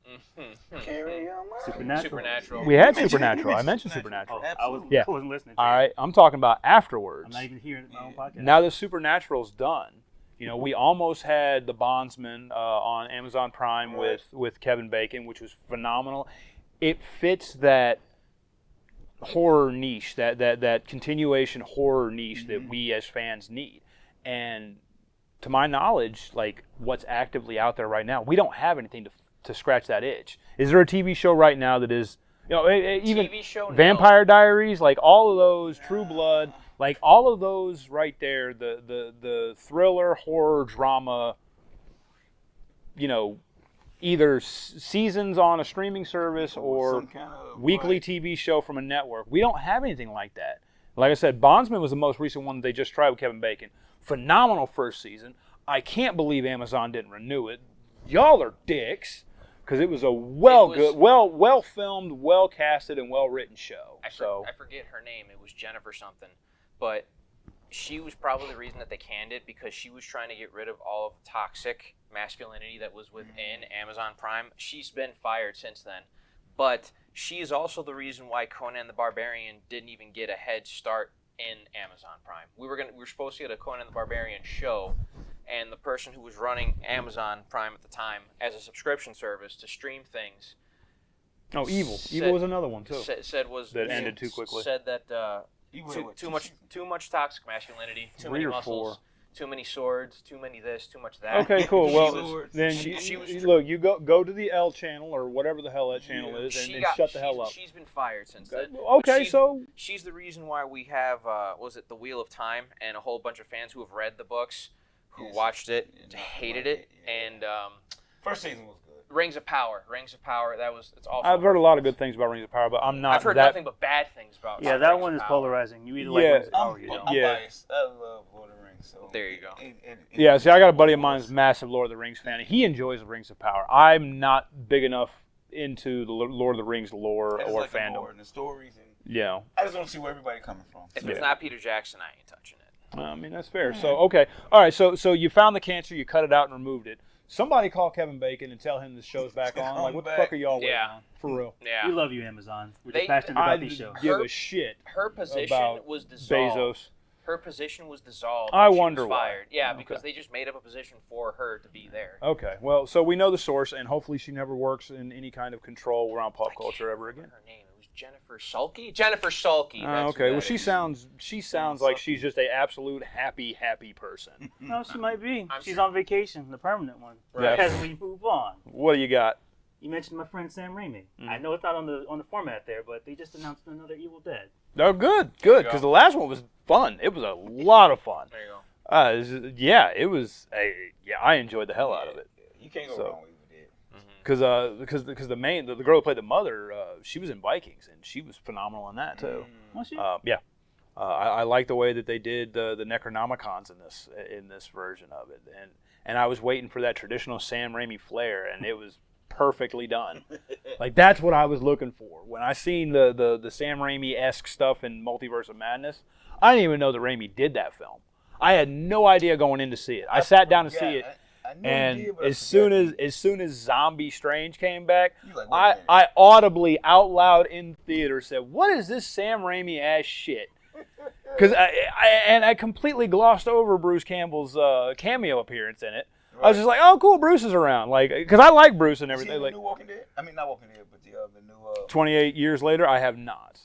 Carry on, Supernatural. We had You mentioned- Supernatural. you I mentioned mentioned Supernatural. Absolutely. Yeah. I wasn't listening. To All you. right, I'm talking about afterwards. I'm not even hearing my own podcast. Now that Supernatural's done, you know, we almost had The Bondsman on Amazon Prime with Kevin Bacon, which was phenomenal. It fits that horror niche, that continuation horror niche that we as fans need. And to my knowledge, like what's actively out there right now, we don't have anything to scratch that itch. Is there a TV show right now that is, you know, even TV show, no. Vampire Diaries, like all of those, True Blood, like all of those right there, the thriller, horror, drama, you know, either seasons on a streaming service or Some kind of weekly TV show from a network. We don't have anything like that. Like I said, Bondsman was the most recent one that they just tried with Kevin Bacon. Phenomenal first season. I can't believe Amazon didn't renew it. Y'all are dicks, because it was a well filmed, well casted, and well written show. I forget her name. It was Jennifer something, but she was probably the reason that they canned it, because she was trying to get rid of all of the toxic masculinity that was within Amazon Prime. She's been fired since then, but she is also the reason why Conan the Barbarian didn't even get a head start in Amazon Prime. We were supposed to get a Conan the Barbarian show, and the person who was running Amazon Prime at the time as a subscription service to stream things. Oh, Evil. Said- Evil was another one too. Said was That ended too quickly. Said that You went with too much toxic masculinity, too 3 many or muscles, too many swords, too many this, too much that. Okay, cool. Well, was- then she was look, you go to the L channel or whatever the hell that channel is, and shut the hell up. She's been fired since then. Okay, But she's the reason why we have was it The Wheel of Time and a whole bunch of fans who have read the books, who watched it, hated it, and first season was good. Rings of Power. It's also. I've heard a lot of good things about Rings of Power, but I'm not. I've heard nothing but bad things about. Yeah, that one is polarizing. You either like Rings of Power or you don't. I'm Yeah. biased. I love Lord of the Rings. So There you go. Yeah, see, I got a buddy of mine who's a massive Lord of the Rings fan. And he enjoys the Rings of Power. I'm not big enough into the Lord of the Rings lore I just or like the fandom. lore and the stories, and Yeah. I just want to see where everybody coming from. If it's not Peter Jackson, I ain't touching it. I mean, that's fair. So, okay. All right, so you found the cancer, you cut it out and removed it. Somebody call Kevin Bacon and tell him the show's back on. Like, what the fuck are y'all waiting on? For real. Yeah. We love you, Amazon. We're They- just passionate I about these shows. give a shit Her position about was dissolved. Bezos. Her position was dissolved. I when she wonder was why. fired. Yeah, Okay. because they just made up a position for her to be there. Okay, well, so we know the source, and hopefully she never works in any kind of control around pop culture ever again. Her name, it was Jennifer Sulky. Jennifer Sulky. that's who Okay, that well, is. she sounds like she's just a absolute happy person. No, she might be. I'm She's sure. on vacation, the permanent one. Right. As we move on. What do you got? You mentioned my friend Sam Raimi. I know it's not on the format there, but they just announced another Evil Dead. Oh, good, because the last one was fun. It was a lot of fun. There you go. I enjoyed the hell out of it. You can't go So- wrong with it. Because the girl who played the mother, she was in Vikings, and she was phenomenal in that too. Oh, she? I like the way that they did the Necronomicons in this version of it, and I was waiting for that traditional Sam Raimi flair, and it was perfectly done. Like, that's what I was looking for when I seen the Sam Raimi-esque stuff in Multiverse of Madness. I didn't even know that Raimi did that film. I had no idea going in to see it. I sat down to see it. I know And you did, but I as soon forgot. as Zombie Strange came back, You like, wait a minute. I audibly out loud in theater said, "What is this Sam Raimi ass shit?" Because I completely glossed over Bruce Campbell's cameo appearance in it. I was just like, "Oh, cool, Bruce is around." Like, because I like Bruce and You seen everything. the Like, new Walking Dead? I mean, not Walking Dead, but the new 28 years later, I have not.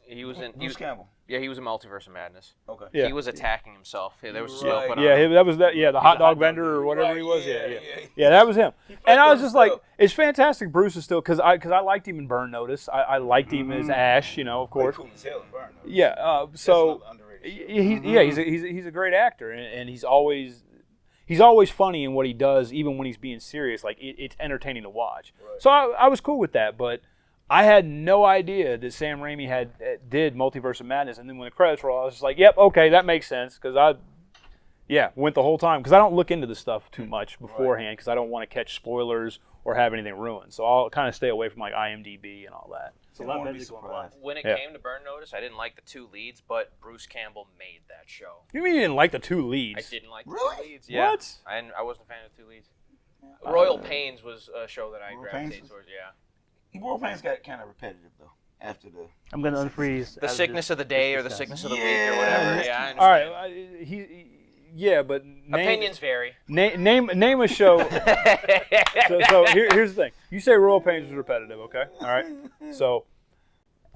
He was in. He Bruce was, Campbell. yeah, he was in Multiverse of Madness. Okay. Yeah. He was attacking himself. Yeah, there was Right. smoke. Yeah, that was that. Yeah, the hot dog vendor or whatever Right, he was. yeah, Yeah, yeah. yeah, that was him. And I was just like, himself. it's fantastic. Bruce is still because I liked him in Burn Notice. I liked him as Ash, of course. Cool as hell in Burn, though. Yeah. That's So another underrated show. he's a great actor, and he's always funny in what he does, even when he's being serious. Like, it's entertaining to watch. Right. So I was cool with that, but I had no idea that Sam Raimi did Multiverse of Madness, and then when the credits rolled, I was just like, "Yep, okay, that makes sense." Because went the whole time because I don't look into the stuff too much beforehand because I don't want to catch spoilers or have anything ruined. So I'll kind of stay away from like IMDb and all that. It's a You lot don't wanna better be to go surprised. blind. When it Yeah. came to Burn Notice, I didn't like the two leads, but Bruce Campbell made that show. You mean you didn't like the two I leads? didn't like the Really? two leads. Yeah. What? I wasn't a fan of the two leads. Royal Pains was a show that I Royal gravitated Pains? towards. Yeah. World Pains got kind of repetitive though after the. I'm going to unfreeze. The as sickness this- of the day this or the discusses. sickness of the week Yeah. or whatever. Yeah. I All understand. right, but Opinions vary. name a show. So here's the thing. You say Royal Pains was repetitive, okay? All right. So,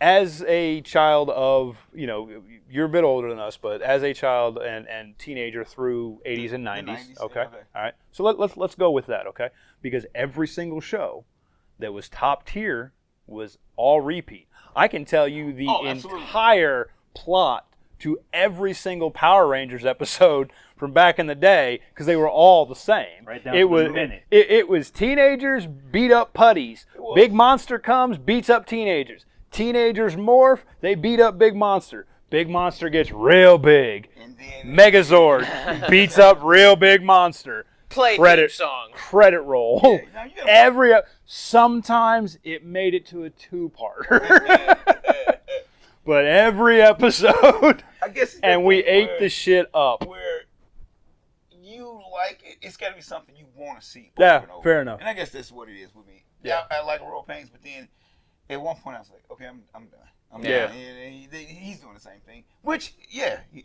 as a child of, you're a bit older than us, but as a child and teenager through 80s and 90s, 90s, okay? yeah, okay. All right. So let's go with that, okay? Because every single show that was top tier was all repeat. I can tell you the absolutely. entire plot to every single Power Rangers episode from back in the day because they were all the same. Right down it to was the minute. it was teenagers beat up putties. was. Big monster comes, beats up teenagers. Teenagers morph, they beat up big monster. Big monster gets real big. And then Megazord beats up real big monster. Play Credit theme song. Credit roll. Yeah, now you gotta- Sometimes it made it to a two-parter. But every episode, I guess it's and that we thing ate where- the shit up. Where you like it, it's got to be something you want to see. Yeah, over and over. fair enough. And I guess that's what it is with me. Yeah. I like Royal Pains, but then at one point I was like, okay, I'm done. I'm Yeah. done. And he's doing the same thing, which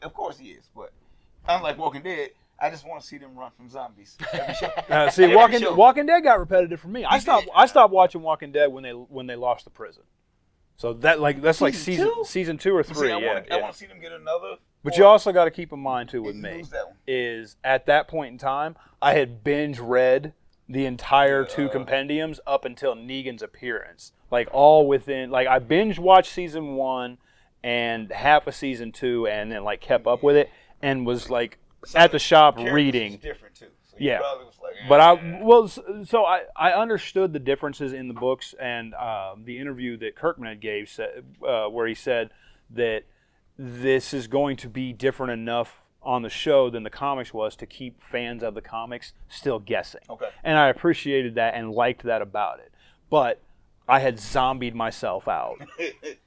of course he is. But unlike Walking Dead, I just want to see them run from zombies. Every show. See, Every show. Walking Dead got repetitive for me. I stopped watching Walking Dead when they lost the prison. So that's like season 2 or 3. See, I yeah, want to see them get another But you also got to keep in mind too with You me lose that one. is at that point in time I had binge read the entire two compendiums up until Negan's appearance, like all within like I binge watched season 1 and half of season 2, and then like kept up with it and was like at the shop Characters reading. was different too. So you Yeah. probably was like, But I understood the differences in the books, and the interview that Kirkman had gave said, where he said that this is going to be different enough on the show than the comics was to keep fans of the comics still guessing. Okay. And I appreciated that and liked that about it. But I had zombied myself out,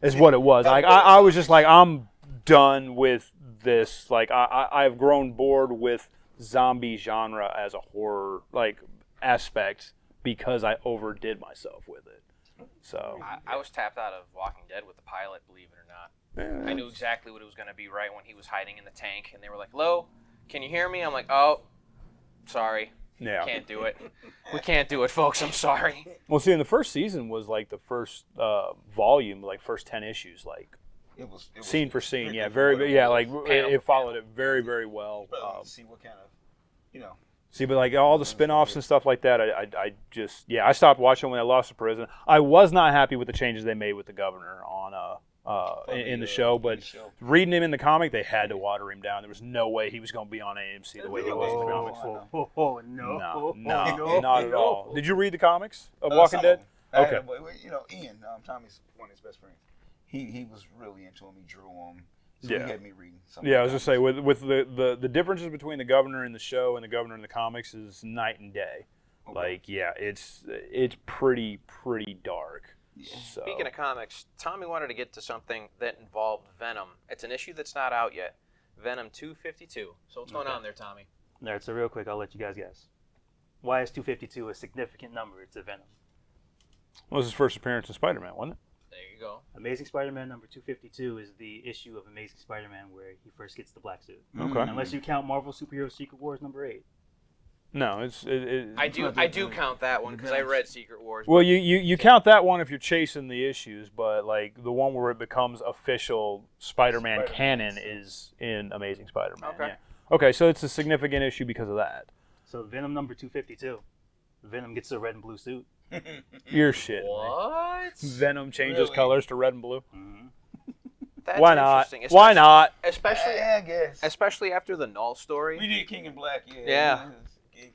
is what it was. Like I was just like, I'm done with this. Like I've grown bored with zombie genre as a horror like aspect because I overdid myself with it. So I was tapped out of Walking Dead with the pilot, believe it or not. I knew exactly what it was going to be right when he was hiding in the tank, and they were like, "Hello, can you hear me?" I'm like, "Oh, sorry, yeah. can't do it. We can't do it, folks. I'm sorry." Well, see, in the first season was like the first volume, like first 10 issues, like it was scene for scene. strictly Yeah, for very what it yeah, was. like Panel it for followed it very very well. See what kind of, you know. See, but like all the spin-offs and stuff like that, I just I stopped watching when I lost the prison. I was not happy with the changes they made with the governor on in the show, but reading him in the comic, they had to water him down. There was no way he was going to be on AMC the way he was in the comics. Oh, No, no, not at all. Did you read the comics of Walking Dead? Okay. You know, Ian, Tommy's one of his best friends. He was really into him. He drew him. So Yeah. he had me reading. Yeah, I was just saying with the differences between the governor in the show and the governor in the comics is night and day. Okay. Like, yeah, it's pretty dark. Yeah. So. Speaking of comics, Tommy wanted to get to something that involved Venom. It's an issue that's not out yet. Venom 252. So what's going on there, Tommy? All right, so real quick, I'll let you guys guess. Why is 252 a significant number to Venom? Well, it was his first appearance in Spider-Man, wasn't it? There you go. Amazing Spider-Man number 252 is the issue of Amazing Spider-Man where he first gets the black suit. Okay. Unless you count Marvel Superhero Secret Wars number 8. No, it's I do count that one because I read Secret Wars. well, you count that one if you're chasing the issues, but like the one where it becomes official Spider-Man canon is in Amazing Spider-Man. Okay. Yeah. Okay, so it's a significant issue because of that. So Venom number 252. Venom gets a red and blue suit. You're shitting me. What? Venom changes Really? colors to red and blue. That's Why not? interesting. Why not? Especially, I guess. Especially after the Null story. We did King and Black, yeah. Yeah.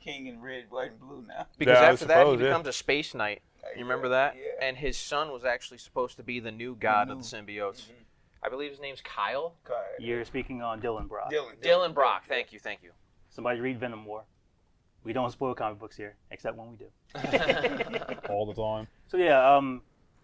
King in red, white, and blue now. Because Yeah, I after that, suppose, he yeah. becomes a space knight. You remember that? Yeah. And his son was actually supposed to be the new god of the symbiotes. I believe his name's Kyle. You're speaking on Dylan Brock. Dylan Brock. Thank you. Somebody read Venom War. We don't spoil comic books here, except when we do. All the time. So yeah,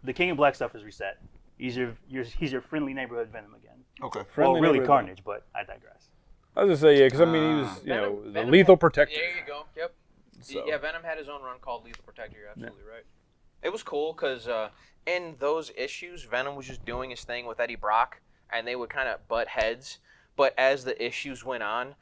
the King in Black stuff is reset. He's your friendly neighborhood Venom again. Okay. Friendly Well, really neighborhood Carnage, but I digress. I was gonna say, yeah, because I mean, he was, the Venom lethal had- protector. There you go. Yep. So. Yeah, Venom had his own run called Lethal Protector. You're absolutely right. It was cool because in those issues, Venom was just doing his thing with Eddie Brock, and they would kind of butt heads. But as the issues went on,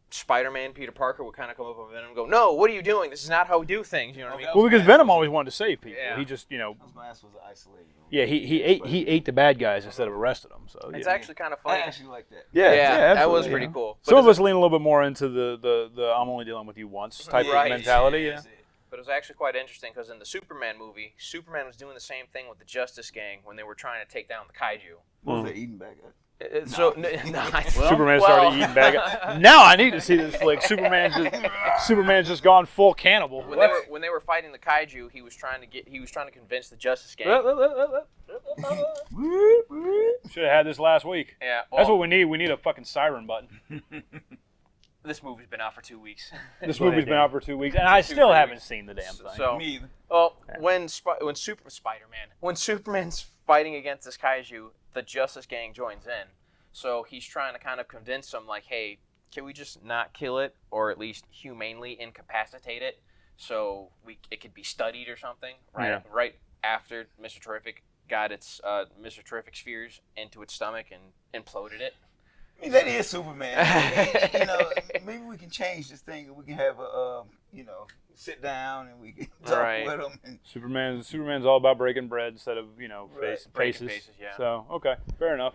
Spider-Man, Peter Parker would kind of come up with Venom and go, "No, what are you doing? This is not how we do things." You know what I mean? Well, because Venom always wanted to save people. Yeah. He just, I was going to ask was isolated. yeah, he ate the bad guys instead of arrested them. So It's yeah. actually kind of I funny. actually like that. Yeah, that was absolutely, pretty yeah. cool. Some But of us lean a little bit more into the I'm only dealing with you once type Right. of mentality. Yeah. But it was actually quite interesting because in the Superman movie, Superman was doing the same thing with the Justice Gang when they were trying to take down the kaiju. What was they eating back at? Superman started eating bad guys. Now I need to see this flick. Superman's just gone full cannibal. When they were fighting the kaiju, he was trying to convince the Justice Gang. Should have had this last week. Yeah, That's what we need. We need a fucking siren button. This movie's been out for 2 weeks. This movie's been out for 2 weeks, and I still haven't seen the damn thing. So, Me either. well, when Superman's fighting against this kaiju, the Justice Gang joins in. So he's trying to kind of convince them, like, hey, can we just not kill it, or at least humanely incapacitate it, so it could be studied or something? Right, Yeah. right after Mr. Terrific got its Mr. Terrific spheres into its stomach and imploded it. I mean, that is Superman. Maybe we can change this thing and we can have a, sit down and we can talk Right. with them. And Superman's all about breaking bread instead of Breaking faces. faces, yeah. So okay, fair enough.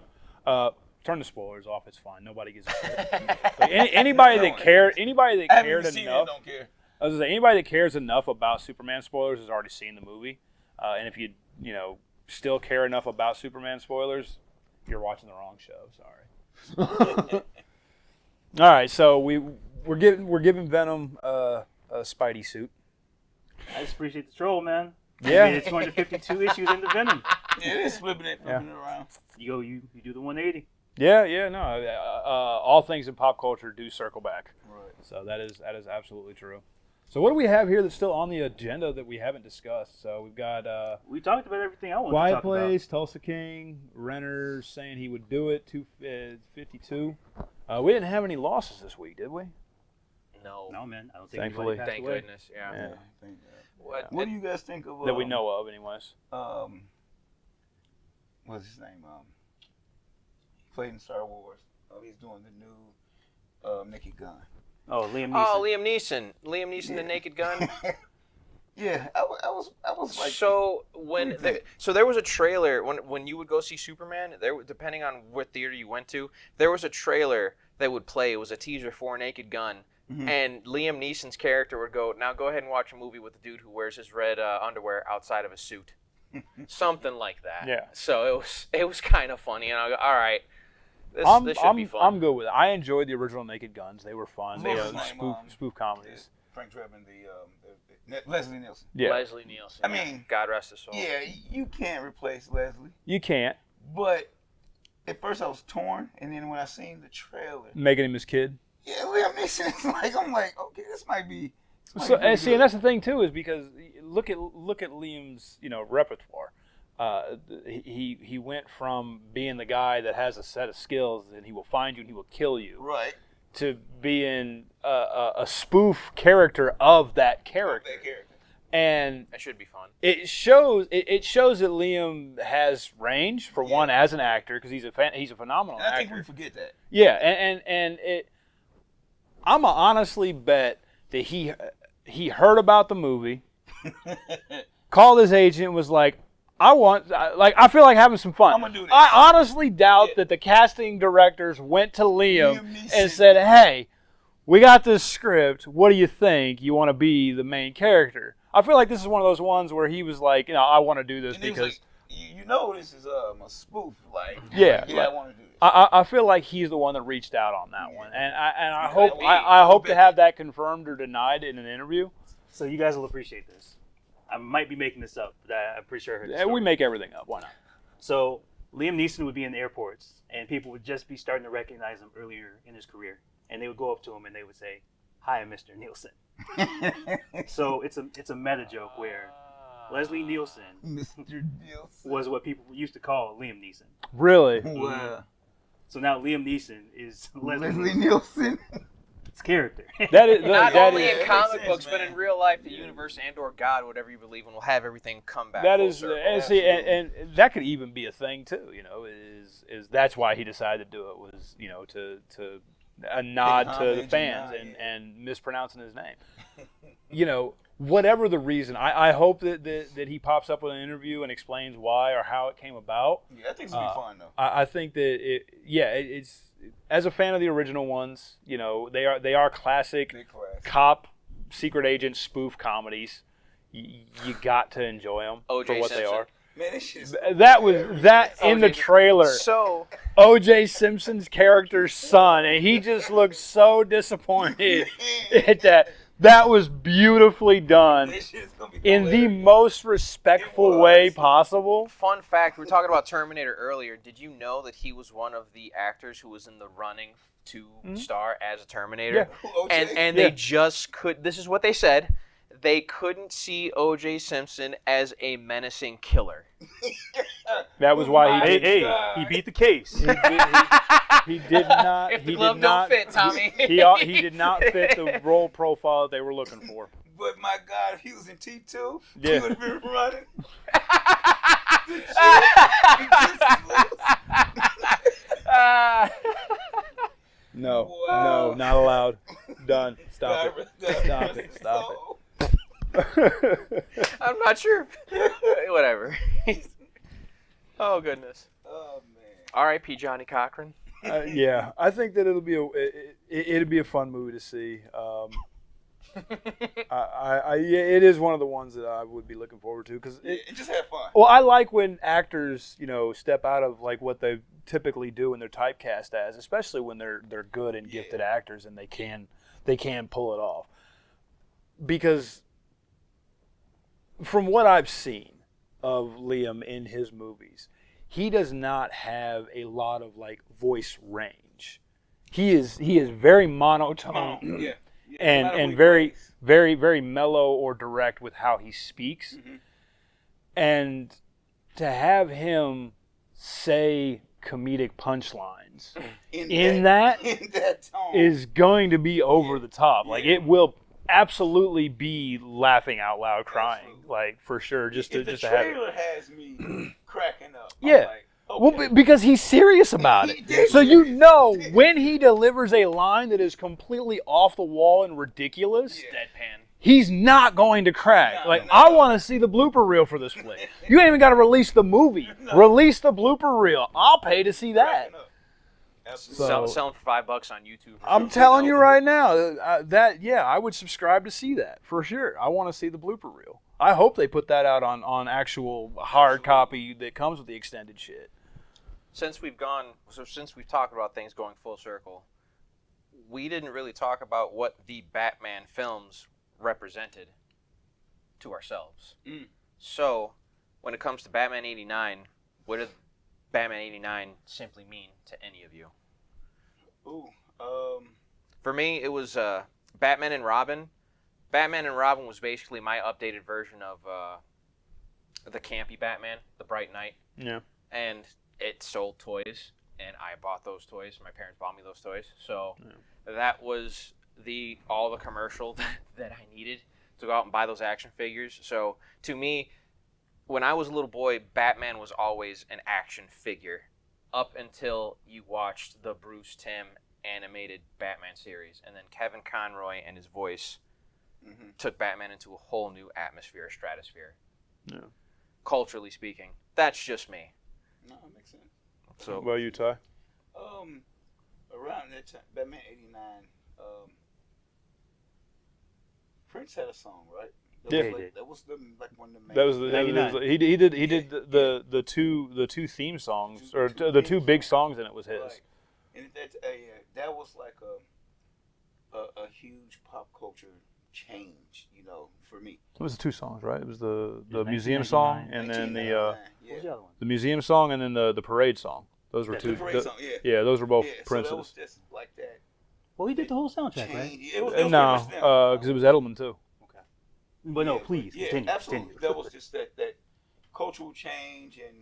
turn the spoilers off. It's fine. Nobody gives a shit. Like, anybody that cared I haven't even seen it, enough. don't care. I was gonna say, anybody that cares enough about Superman spoilers has already seen the movie, and if you still care enough about Superman spoilers, you're watching the wrong show. Sorry. All right, so we're giving Venom a Spidey suit. I just appreciate the troll, man. Yeah. It's 252 issues in the Venom. Yeah, it is flipping it around. You do the 180. Yeah, no. All things in pop culture do circle back. Right. So that is absolutely true. So what do we have here that's still on the agenda that we haven't discussed? So we've got We talked about everything I wanted to Quiet talk Place, Tulsa King, Renner saying he would do it, 252. We didn't have any losses this week, did we? No. about. No, man. I don't think Thankfully. anybody passed Thank away. goodness. Yeah. Yeah. What do you guys think of That we know of, anyways. What's his name? He played in Star Wars. He's doing the new Naked Gun. Oh, Liam Neeson. Oh, Liam Neeson. Liam Neeson, the Naked Gun. Yeah, I was like. So there was a trailer when you would go see Superman. Depending on what theater you went to, there was a trailer that would play. It was a teaser for Naked Gun, and Liam Neeson's character would go, "Now go ahead and watch a movie with the dude who wears his red underwear outside of a suit," something like that. Yeah. So it was kind of funny, and I go, "All right, this should be fun." I'm good with it. I enjoyed the original Naked Guns. They were fun. They What's his name? spoof comedies. Frank Drebin, Leslie Nielsen. Yeah. Leslie Nielsen. I mean, God rest his soul. Yeah, you can't replace Leslie. You can't. But at first I was torn, and then when I seen the trailer, Making him his kid. yeah, Liam Neeson is like, I'm like, okay, this might be. So and see, and that's the thing too, is because look at Liam's repertoire. He went from being the guy that has a set of skills and he will find you and he will kill you, Right. to being a spoof character of that character. And That should be fun. it shows that Liam has range for one as an actor, because he's a phenomenal And I think actor. we forget that. Yeah, and it. I'ma honestly bet that he heard about the movie, called his agent, and was like, I feel like having some fun. I'm gonna do this. I honestly doubt that the casting directors went to Liam Neeson. and said, "Hey, we got this script. What do you think? You want to be the main character?" I feel like this is one of those ones where he was like, I want to do this And he was because like, you know this is a spoof, like Yeah, I like- want to do this. I feel like he's the one that reached out on that one, and I hope be. I hope to have that confirmed or denied in an interview. So you guys will appreciate this. I might be making this up, but I'm pretty sure I heard this And we story. make everything up. Why not? So Liam Neeson would be in the airports, and people would just be starting to recognize him earlier in his career, and they would go up to him and they would say, "Hi, Mr. Nielsen." So it's a meta joke where Leslie Nielsen Mr. Nielsen. was what people used to call Liam Neeson. Really? Wow. So now Liam Neeson is Leslie Nielsen's character. That is Not that only is in comic sense, books, but man. in real life, the universe and/or God, whatever you believe in, will have everything come back. that full is circle. and see and that could even be a thing too. Is that's why he decided to do it, was to a nod to the homage fans and and mispronouncing his name. Whatever the reason, I hope that he pops up with an interview and explains why or how it came about. Yeah, I think it's gonna be fun though. I think that it's as a fan of the original ones, they are classic Big class. cop, secret agent spoof comedies. You got to enjoy them for O.J. what they Simpson. are. Man, this shit's That was that in the O.J. trailer. So O.J. Simpson's character's son, and he just looked so disappointed at that. That was beautifully done This shit's gonna be in the hilarious. most respectful way possible. fun fact: we were talking about Terminator earlier. Did you know that he was one of the actors who was in the running to star as a Terminator? Yeah. OJ? And they just could. This is what they said. They couldn't see O.J. Simpson as a menacing killer. That was why he did. Hey, he beat the case. He did not. If the he glove did don't not, fit, Tommy. He did not fit the role profile that they were looking for. But my God, if he was in T2, Yeah. he would have been running. No, Wow. no, not allowed. Done. Stop it. Stop it. Stop it. I'm not sure. Whatever. Oh goodness. Oh man. R.I.P. Johnny Cochran. Yeah, I think that it'll be a fun movie to see. Yeah, it is one of the ones that I would be looking forward to because and just have fun. well, I like when actors, step out of like what they typically do and they're typecast as, especially when they're good and gifted actors and they can pull it off. Because from what I've seen of Liam in his movies, he does not have a lot of like voice range. He is very monotone. Yeah. And very, very, very mellow or direct with how he speaks. Mm-hmm. And to have him say comedic punchlines in that tone is going to be over the top. Like it will absolutely be laughing out loud, crying, like for sure. Just to have it. The trailer has me cracking up. Yeah. I'm like, okay. Well, because he's serious about it. So when he delivers a line that is completely off the wall and ridiculous, Deadpan. he's not going to crack. I want to see the blooper reel for this flick. You ain't even got to release the movie. Release the blooper reel. I'll pay to see that. Sell them for $5 on YouTube. I'm telling you right now I would subscribe to see that for sure. I want to see the blooper reel. I hope they put that out on actual hard copy that comes with the extended shit. Since we've talked about things going full circle, we didn't really talk about what the Batman films represented to ourselves. So, when it comes to Batman 89, what did Batman 89 simply mean to any of you? For me, it was Batman and Robin. Batman and Robin was basically my updated version of the campy Batman, the Bright Knight. Yeah. And it sold toys, and I bought those toys. My parents bought me those toys. So that was all the commercial that I needed to go out and buy those action figures. So to me, when I was a little boy, Batman was always an action figure up until you watched the Bruce Timm animated Batman series. And then Kevin Conroy and his voice took Batman into a whole new atmosphere, stratosphere. Yeah. Culturally speaking. That's just me. No, it makes sense. So, what about you, Ty? Around that time, Batman '89, Prince had a song, right? That was one of the main. That was he did the two theme songs or the two big songs, and it was his. Right. And that was like a huge pop culture change, for me. It was the two songs, right? It was the museum song and then the one? the museum song and then the parade song. Those were two. The parade song, those were both Prince's. So that was just like that. Well, he did the whole soundtrack, right? It was no, because it was Edelman too. Okay. But no, please continue. Absolutely. Continue. That was just that cultural change, and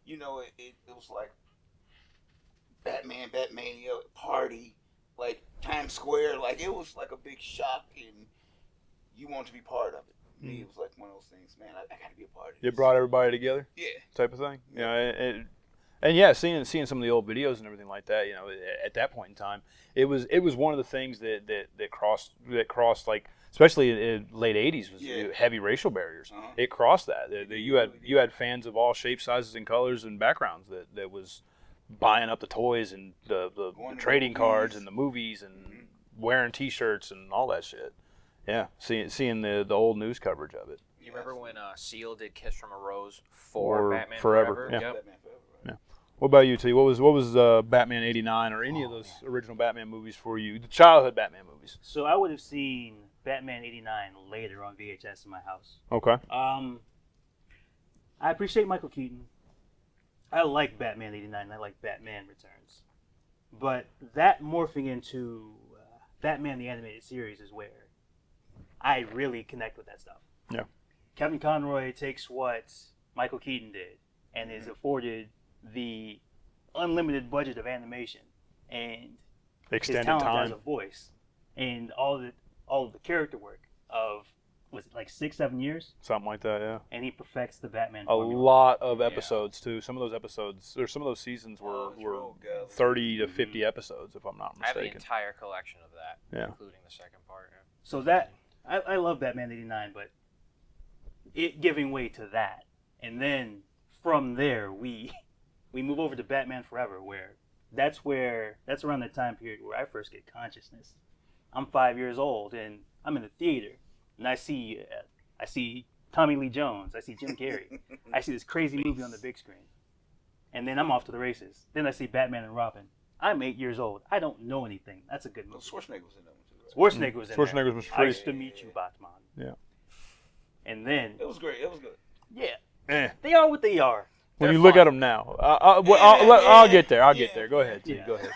it was like Batmania party, like Times Square, like it was like a big shock, and you want to be part of it. Me, it was like one of those things, man. I got to be a part of it. It brought everybody together. Yeah. Type of thing. And seeing some of the old videos and everything like that, at that point in time, it was one of the things that crossed like, especially in late '80s, was heavy racial barriers. It crossed that. You had fans of all shapes, sizes, and colors and backgrounds that was buying up the toys and the trading cards and the movies and wearing T-shirts and all that shit. Yeah, seeing the old news coverage of it. You remember when Seal did "Kiss from a Rose" for Batman Forever? Yeah. Yep. Batman Forever, right? Yeah. What about you, T? What was Batman '89 or any of those original Batman movies for you? The childhood Batman movies. So I would have seen Batman '89 later on VHS in my house. Okay. I appreciate Michael Keaton. I like Batman '89. I like Batman Returns. But that morphing into Batman the Animated Series is where I really connect with that stuff. Yeah. Kevin Conroy takes what Michael Keaton did and is afforded the unlimited budget of animation and Extended his talent time as a voice and all of the character work of, was it like 6-7 years? Something like that, yeah. And he perfects the Batman A formula. lot of episodes too. Some of those episodes, or some of those seasons were 30 to 50 episodes, if I'm not I have the mistaken. entire collection of that, including the second part. Yeah. So that I love Batman '89, but it giving way to that, and then from there we move over to Batman Forever, where that's around the time period where I first get consciousness. I'm 5 years old and I'm in the theater and I see Tommy Lee Jones, I see Jim Carrey, I see this crazy movie on the big screen, and then I'm off to the races. Then I see Batman and Robin. I'm 8 years old. I don't know anything. That's a good movie. Schwarzenegger was in that one too, right? Schwarzenegger was in there. Schwarzenegger was free. Nice to meet you, Batman. Yeah. And then It was great. It was good. yeah, they are what they are. When They're you look fun. at them now, I'll get there. I'll get there. Go ahead, T. Yeah. Go ahead.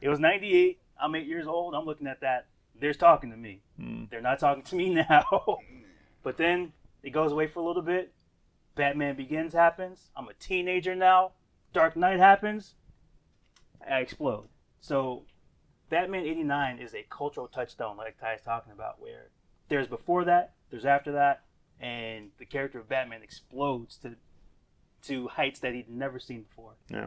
It was 98. I'm 8 years old. I'm looking at that. They're talking to me. They're not talking to me now. But then it goes away for a little bit. Batman Begins happens. I'm a teenager now. Dark Knight happens. I explode. So Batman 89 is a cultural touchstone, like Ty's talking about, where there's before that, there's after that, and the character of Batman explodes to heights that he'd never seen before. Yeah.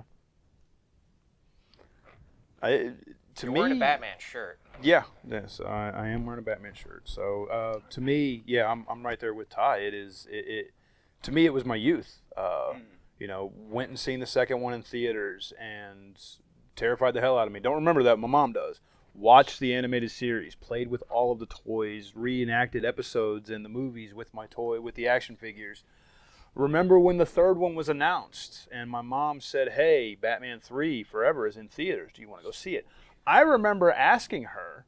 You're wearing a Batman shirt. Yeah, yes, I am wearing a Batman shirt. So to me, yeah, I'm right there with Ty. To me, it was my youth. Went and seen the second one in theaters and terrified the hell out of me. Don't remember that, my mom does. Watched the animated series, played with all of the toys, reenacted episodes in the movies with the action figures. Remember when the third one was announced and my mom said, hey, Batman 3 Forever is in theaters. Do you want to go see it? I remember asking her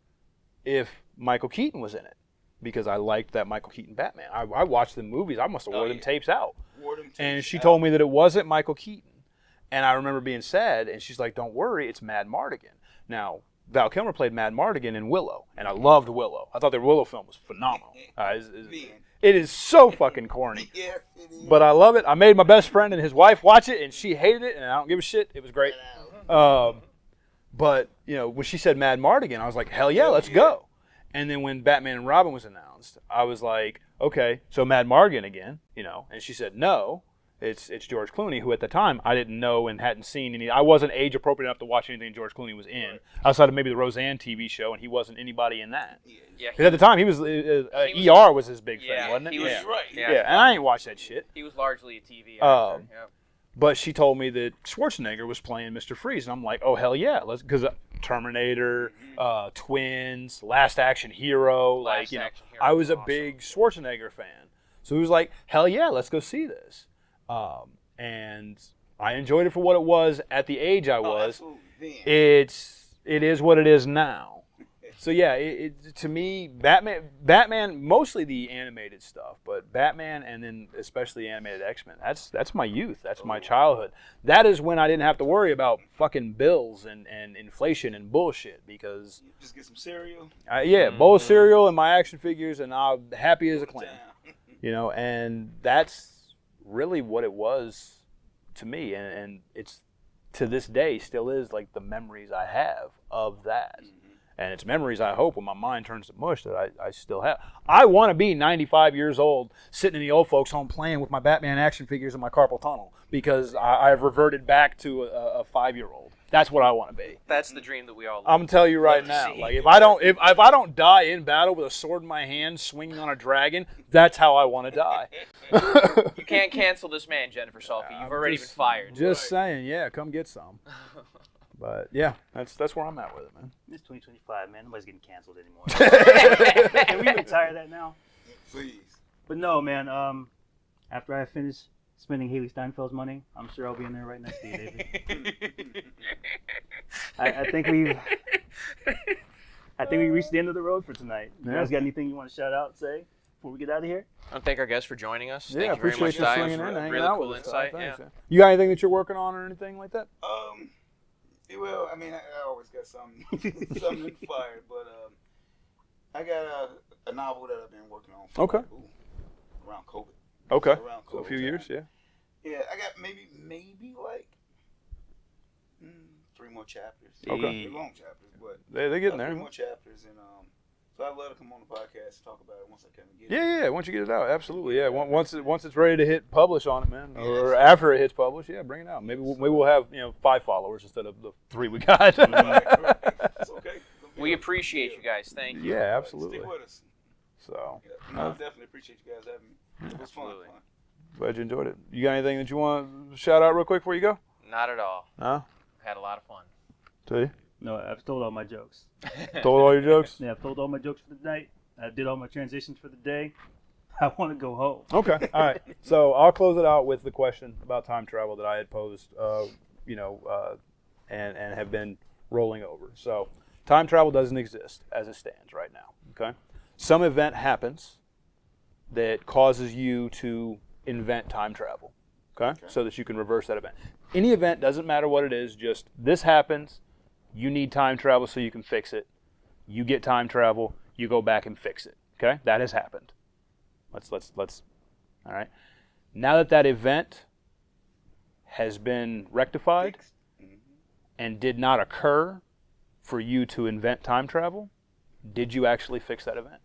if Michael Keaton was in it because I liked that Michael Keaton Batman. I watched the movies. I must have wore them tapes out. And she told me that it wasn't Michael Keaton. And I remember being sad, and she's like, don't worry, it's Mad Mardigan. Now, Val Kilmer played Mad Mardigan in Willow, and I loved Willow. I thought the Willow film was phenomenal. It is so fucking corny. Yes, it is. But I love it. I made my best friend and his wife watch it, and she hated it, and I don't give a shit. It was great. But, when she said Mad Mardigan, I was like, hell yeah, let's go. And then when Batman and Robin was announced, I was like, okay, so Mad Mardigan again, And she said, no, it's George Clooney, who at the time I didn't know and hadn't seen any. I wasn't age appropriate enough to watch anything George Clooney was in, outside of maybe the Roseanne TV show, and he wasn't anybody in that. Yeah. Because at the time, he was ER was his big thing, wasn't it? He was right. Yeah, and I ain't watched that shit. He was largely a TV actor. Yep. But she told me that Schwarzenegger was playing Mr. Freeze, and I'm like, oh hell yeah, because Terminator, Twins, Last Action Hero, Action Hero I was a awesome. big Schwarzenegger fan, so he was like, hell yeah, let's go see this, and I enjoyed it for what it was at the age I was. It is what it is now. So yeah, to me, Batman, mostly the animated stuff, but Batman and then especially animated X-Men, that's my youth, that's my childhood. That is when I didn't have to worry about fucking bills and inflation and bullshit because Just get some cereal. bowl of cereal and my action figures, and I'm happy as a clam. And that's really what it was to me, and it's to this day still is like the memories I have of that. And it's memories, I hope, when my mind turns to mush, that I still have. I want to be 95 years old, sitting in the old folks' home playing with my Batman action figures in my carpal tunnel, because I've reverted back to a 5-year-old. That's what I want to be. That's the dream that we all live. I'm gonna tell you right now, like if I don't die in battle with a sword in my hand, swinging on a dragon, that's how I want to die. You can't cancel this man, Jennifer Salke. You've already been fired. Just saying, yeah, come get some. But yeah, that's where I'm at with it, man. It's 2025, man. Nobody's getting canceled anymore. Can we retire that now? Please. But no, man. After I finish spending Haley Steinfeld's money, I'm sure I'll be in there right next to you, David. I think we reached the end of the road for tonight. You guys got anything you want to shout out, say before we get out of here? I want to thank our guests for joining us. Yeah, Thank you very much, appreciate you Ty. swinging It was in, hanging really out cool with us. insight. Thanks, Yeah. man. You got anything that you're working on or anything like that? Well, I mean, I always got something in the fire, but I got a novel that I've been working on for around COVID. Okay. Around So a COVID few time. years, yeah. Yeah, I got maybe like 3 more chapters. Okay. They're long chapters, but They're getting there. 3 more chapters, and so I'd love to come on the podcast and talk about it once I kind of get it. Yeah. Once you get it out, absolutely. Yeah. Once it's ready to hit publish on it, man, or after it hits publish, yeah, bring it out. Maybe we'll have 5 followers instead of the 3 we got. It's okay. We appreciate you guys. Thank you. Yeah, absolutely. Stick with us. So Yeah. No, I definitely appreciate you guys having me. It was fun. Absolutely. glad you enjoyed it. You got anything that you want to shout out real quick before you go? Not at all. No. had a lot of fun. See? No, I've told all my jokes. Told all your jokes? Yeah, I've told all my jokes for the night. I did all my transitions for the day. I want to go home. Okay. All right. So I'll close it out with the question about time travel that I had posed, and have been rolling over. So time travel doesn't exist as it stands right now. Okay. Some event happens that causes you to invent time travel. Okay. So that you can reverse that event. Any event, doesn't matter what it is, just this happens. You need time travel so you can fix it. You get time travel. You go back and fix it. Okay. That has happened. Let's. All right. Now that that event has been rectified Fixed. and did not occur for you to invent time travel, did you actually fix that event?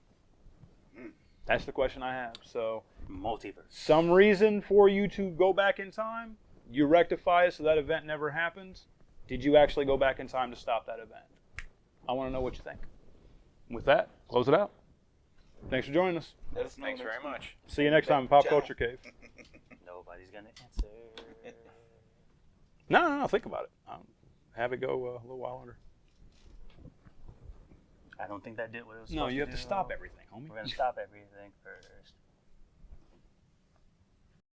That's the question I have. So, Multiverse. some reason for you to go back in time, you rectify it so that event never happens. Did you actually go back in time to stop that event? I want to know what you think. With that, close it out. Thanks for joining us. Let us know Thanks next very week. much. See you next time in Pop Ciao. Culture Cave. Nobody's going to answer. No, think about it. Have it go a little while longer. I don't think that did what it was No, supposed you to have do. to stop everything, homie. We're going to stop everything first.